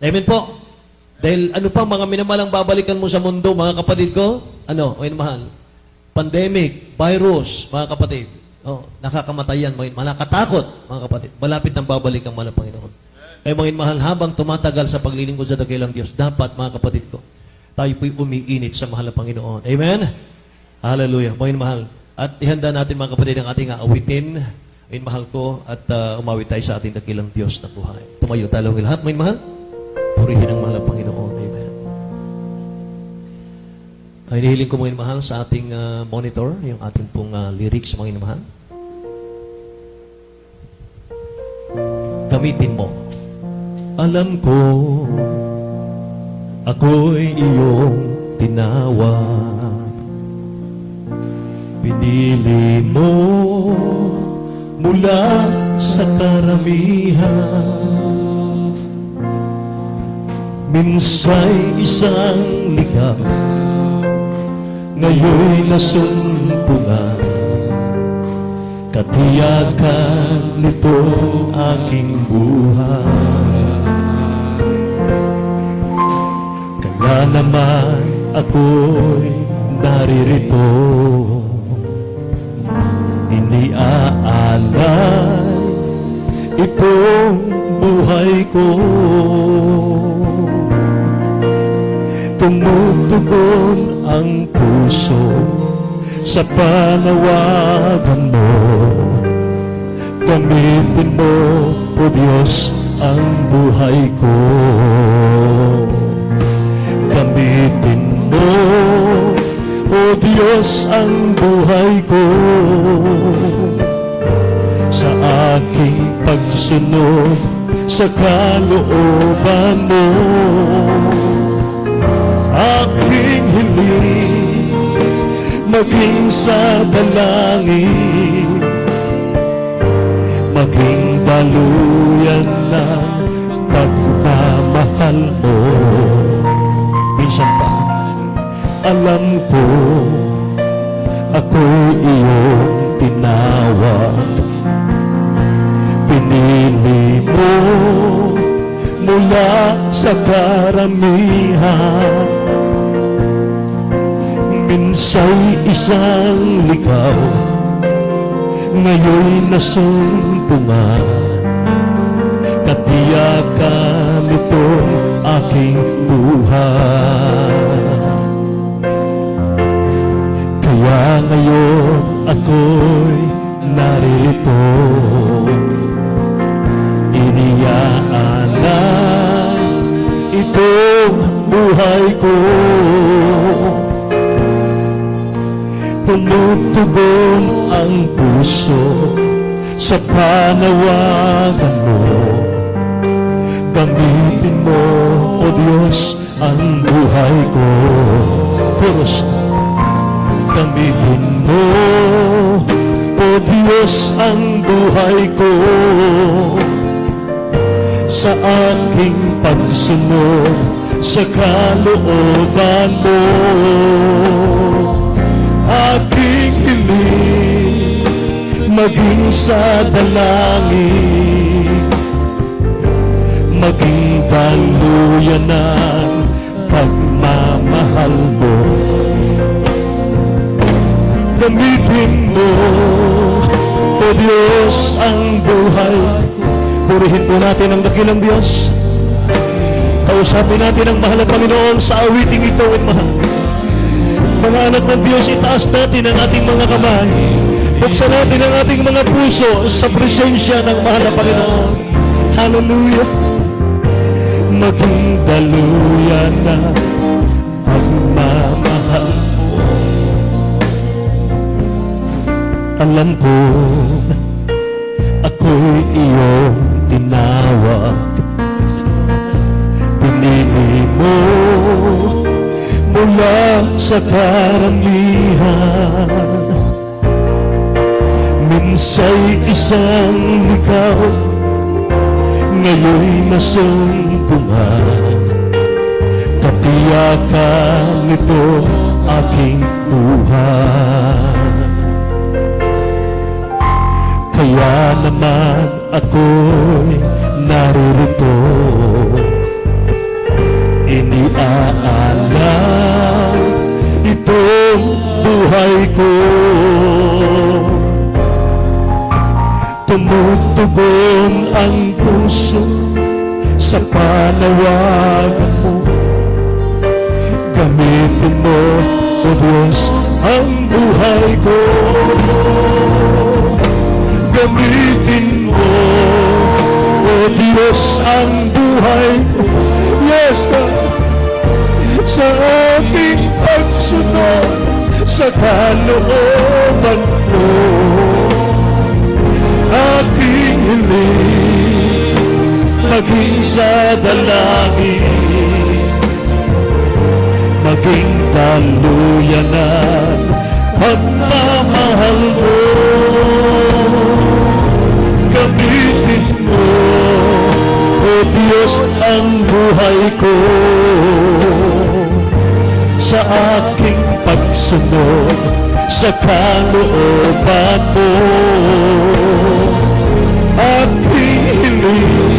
Amen po. Dahil ano pa mga minamalang babalikan mo sa mundo, mga kapatid ko? Ano, mga mahal? Pandemic, virus, mga kapatid. Oh, nakakamatayan, mga mahal. Nakatakot, mga kapatid. Malapit nang babalik ang mahal ng Panginoon. Kaya mga mahal, habang tumatagal sa paglilingkod sa dakilang Diyos, dapat, mga kapatid ko, tayo po'y umiinit sa mahal ng Panginoon. Amen? Hallelujah. Mga mahal. At ihanda natin, mga kapatid, ang ating aawitin. Mga mahal ko, at umawit tayo sa ating dakilang Diyos na buhay. Tumayo tayo ng lahat, mga mahal. Purihin ang mahal ng Panginoon. Amen. Ay, nihiling ko mga mahal sa ating monitor, yung ating pong lyrics, mga mahal. Gamitin mo. Alam ko, ako'y iyong tinawag. Pinili mo mula sa karamihan. Minsa'y isang ligaw, ngayon'y nasumpungan. Katiyakan nito aking buhay. Kaya naman ako'y naririto, iniaalay itong buhay ko. Tumutugon ang puso sa panawagan mo. Gamitin mo, O Diyos, ang buhay ko. Gamitin mo, O Diyos, ang buhay ko. Sa aking pagsunod sa kalooban mo. Aking hiling maging sa dalangin, maging daluyan ng pagmamahal mo. Minsan pa, alam ko, ako'y iyong tinawag. Pinili mo mula sa karamihan. Minsa'y isang ligaw, ngayon'y nasumpungan. Katiyakan itong aking buhay. Kaya ngayon ako'y naririto, iniaalay itong buhay ko. Tumutugon ang puso sa panawagan mo. Gamitin mo, O Diyos, ang buhay ko. Chorus. Gamitin mo, O Diyos, ang buhay ko. Sa aking pagsunod sa kalooban mo. Aking hiling maging sa dalangin, maging daluyan ng pagmamahal mo. Gamitin mo, O Diyos, ang buhay. Purihin po natin ang dakilang Diyos. Kausapin natin ang mahal na Panginoon sa awiting ito at mahal. Mga anak ng Diyos, itaas natin ang ating mga kamay. Buksan natin ang ating mga puso sa presensya ng mahal na Panginoon. Hallelujah! Maging daluyan na pagmamahal mo. Alam ko, ako'y iyong tinawag. Pinili mo mula sa karamihan. Minsa'y isang ikaw, ngayon'y nasumpungan. Katiyakan nito aking buhay. Kaya naman ako'y naririto, iniaalay itong buhay ko. Tumutugon ang puso sa panawagan mo. Gamitin mo, O Diyos, ang buhay ko. Gamitin mo, O Diyos, ang buhay ko. Yes, God. Sa aking pagsunod sa kalooban mo, aking hiling maging sa dalangin, maging daluyan ng pagmamahal mo. Gamitin mo, O Diyos, ang buhay ko sa aking pagsunod sa kalooban mo. Aking hiling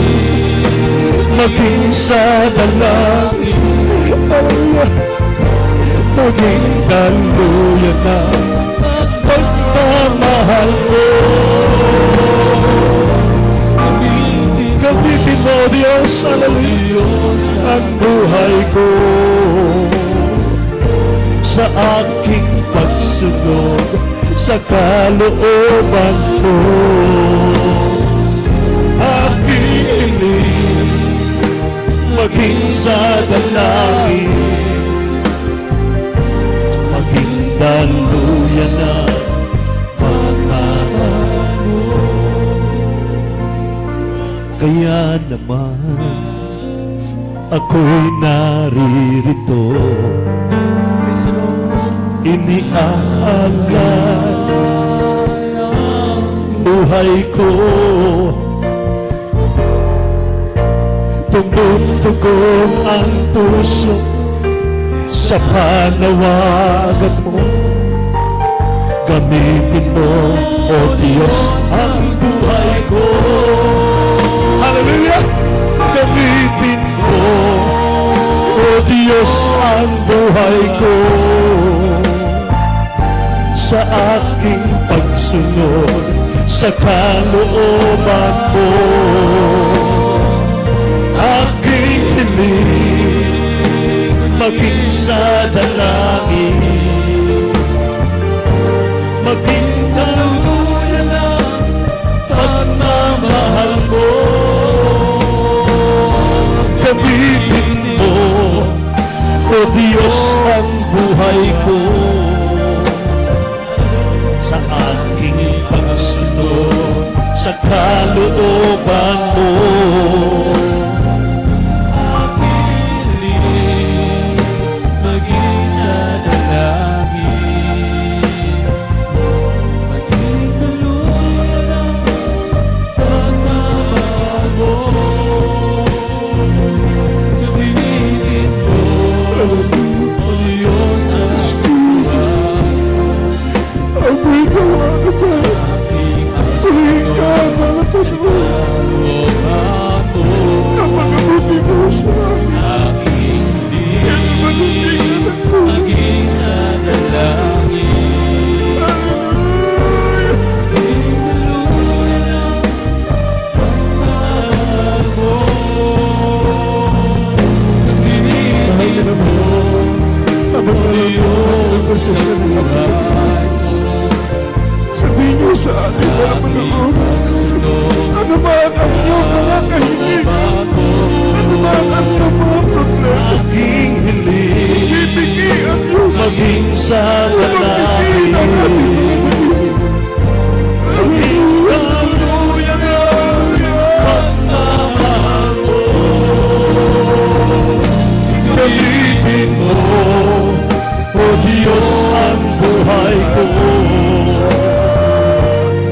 maging sa dalangin, maging daluyan ng pagmamahal mo. Gamitin mo, Diyos, hallelujah, ang buhay ko sa aking pagsunod sa kalooban mo. Aking hiling maging sa dalangin, maging daluyan na pagmamahal mo. Kaya naman ako'y naririto, iniaalay ang buhay ko. Tumutugon ang puso sa panawagan mo. Gamitin mo, O Diyos, ang buhay ko. Hallelujah! Gamitin mo, O Diyos, ang buhay ko sa aking pagsunod sa kalooban mo. Aking hiling maging sa dalangin, maging daluyan ng pagmamahal mo. Gamitin mo, O Diyos, ang buhay ko sa aking pagsunod sa kalooban mo. Sabihin niyo sa ating mga Panginoon, ano man ang iyong mga kahilingan, ano man ang iyong mga problema, Aking hiling ibigay ang Diyos, maging sa ibigay ang ating maging daluyan ng pagmamahal mo. Gamitin mo, O Diyos, ang buhay ko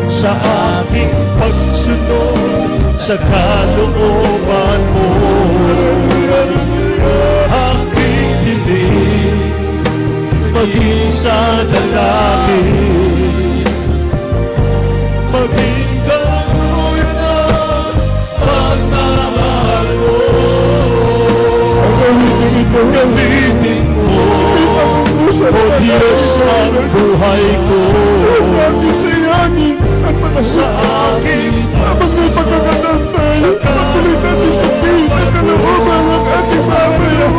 sa aking pagsunod sa kalooban mo. Aking hiling maging sa dalangin, maging daluyan ng pagmamahal mo. gamitin Gamitin mo, O Diyos, ang buhay ko. Isayangin ang mga sa akin, habang may pagkakatantay, patuloy natin sabihin ang kalooban ng ating mamayaw.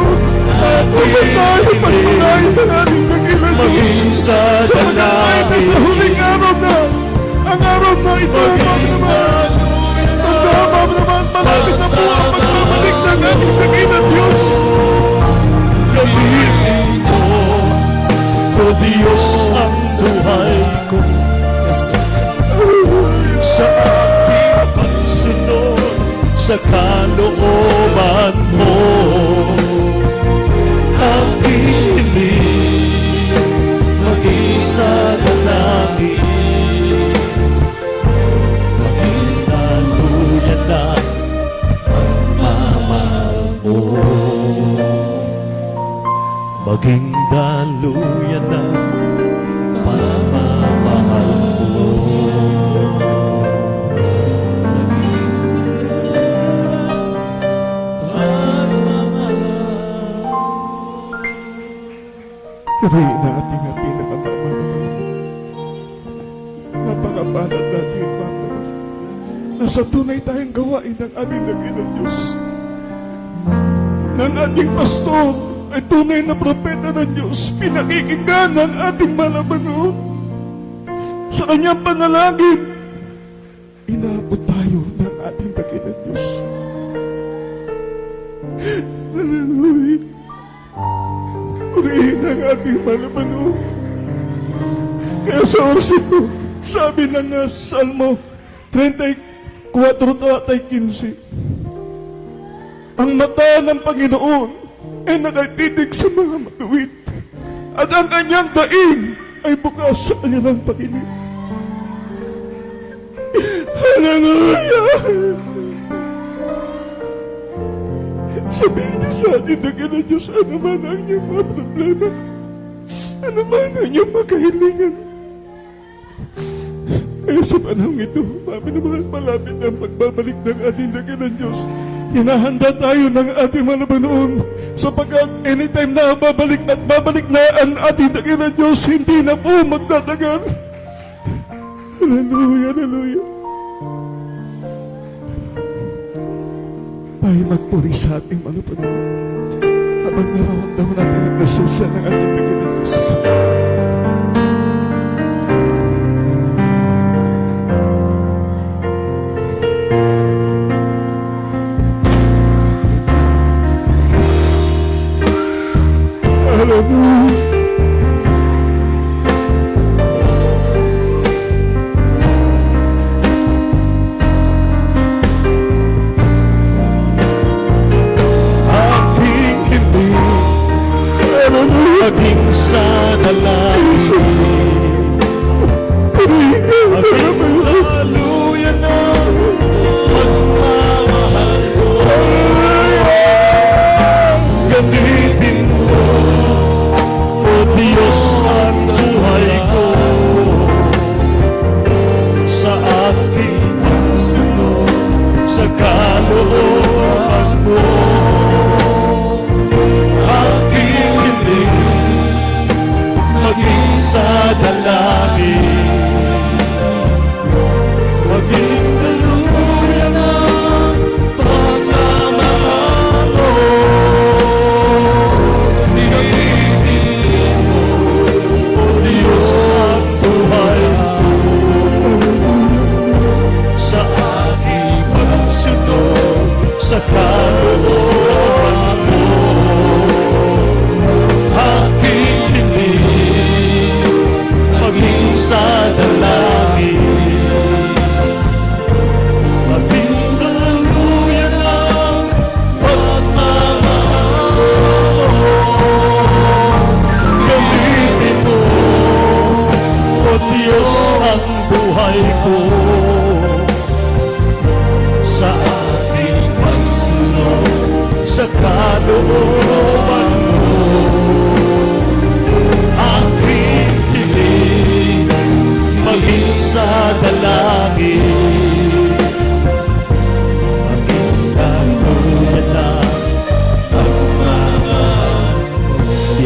Upang tayo patunayan ang ating dakilan Diyos. Sa pananayin sa huling araw na, ang araw na ito, tandaan naman, malapit na po ang pagbabalik ng ating dakilan Diyos. Gamitin mo, O Diyos, ang buhay ko. Sa aking pagsunod sa kalooban mo, aking hiling mag-isa na namin, maging daluyan na ang mamahal mo, maging daluyan na pamamahal mo. Purihin na ating pinakamamahal. Napakabanat natin, Papa. Nasa tunay tayong gawain ng ating dakilang Diyos. Ng ating pastor ay tunay na propeta ng Diyos. Pinakikinggan ng ating malabanon. Sa kanyang panalangin, inaabot tayo ng ating dakilang Diyos. Hallelujah. Purihin ang ating malabanon. Kaya sa orsito, sabi ng Salmo 34:15, ang mata ng Panginoon ay nakatitig sa mga matuwid, at ang kanyang daing ay bukas sa kanilang pakinig. Hallelujah! Sabihin niyo sa atin na gano'n Diyos, ano man ang iyong mga problema, ano man ang iyong makahilingan. Kaya sa panahon ito, maminamahal, malapit ang pagbabalik ng ating dakilang Diyos. Hinahanda tayo ng ating mga Panginoon, sapagkat anytime na babalik at babalik na ang ating dakilang Diyos, hindi na po magtatagal. Hallelujah, hallelujah. Tayo magpuri sa ating mga Panginoon habang nararamdaman natin ang presensya ng ating dakilang Diyos. Hallelujah. Ating hiling, maging sa dalangin, maging daluyan ng pagmamahal ko. Gamitin mo, O Diyos, ang buhay ko. Sa ating pagsunod sa kalooban mo, aking hiling maging sa dalangin,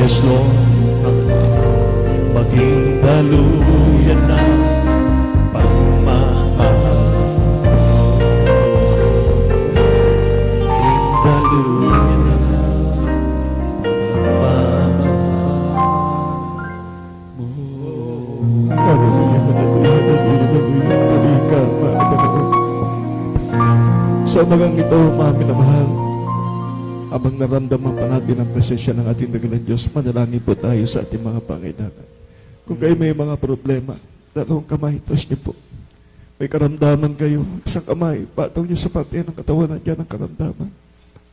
Yes, Lord, maging daluyan na pagmamahal. Maging daluyan na Sa umagang ito, mga minamahal, habang naramdaman pa natin ang presensya ng ating dakilang Diyos, manalangin po tayo sa ating mga pangailangan. Kung kayo may mga problema, dalawang kamay, taas niyo po. May karamdaman kayo, isang kamay, pataw niyo sa parte ng katawan na dyan ang karamdaman.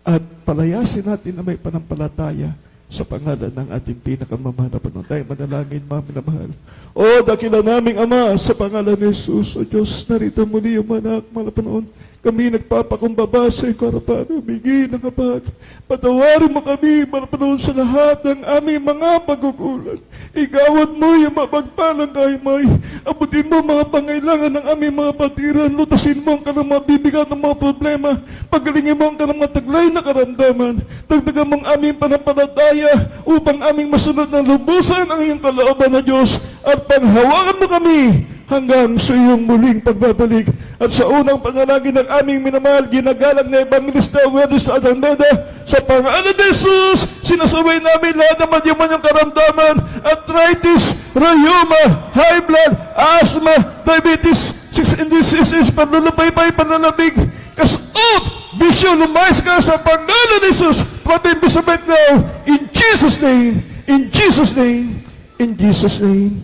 At palayasin natin na may panampalataya sa pangalan ng ating pinakamamahal na Panginoon. Tayo manalangin, mga minamahal. O dakila naming Ama, sa pangalan ni Jesus, O Diyos, narito muli yung manak, mga Panginoon. Kami nagpapakumbaba sa iyong harapan, humingi ng habag. Patawarin mo kami, mga Panginoon, sa lahat ng aming mga pagkukulang. Igawad mo yung mapagpalang kaimay. Abutin mo mga pangailangan ng aming mga patiran. Lutasin mo ang kanang mabibigat ng mga problema. Pagalingin mo ang kanang mataglay na karamdaman. Dagdagan mo ang aming panampalataya upang aming masunod ng lubusan ang iyong kalooban na Diyos. At panghawakan mo kami hanggang sa iyong muling pagbabalik. At sa unang panalangin ng aming minamahal, ginagalang na Evangelista Wedis Ataneda, sa pangalan ni Jesus, sinasabay namin lahat ng madyamanyang karamdaman, arthritis, rheuma, high blood, asthma, diabetes, diseases, panlulupay-pay, panlalabig, kasot, bisyo, lumayas ka sa pangalan ni Jesus. Pati bisabit now, in Jesus' name, in Jesus' name, in Jesus' name.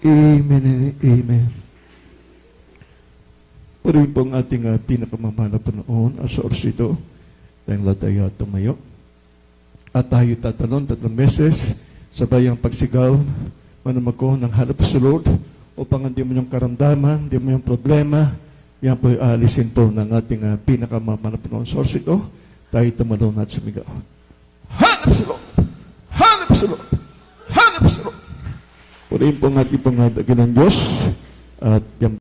Amen and amen. Purihin po ang ating pinakamamahal na Panginoon sa oras ito. Tayong lahat tayo tumayo. At tayo tatalon 3 beses sabay ang pagsigaw manamag ko ng hanap sa Lord upang hindi mo yung karamdaman, hindi mo yung problema. Yan po aalisin po ng ating pinakamamahal na Panginoon sa oras ito. Tayo tumalon at sumigaw. Hanap sa Lord! Hanap sa Lord! Hanap sa Lord! Purihin po ang ating pangadagilan Diyos at yan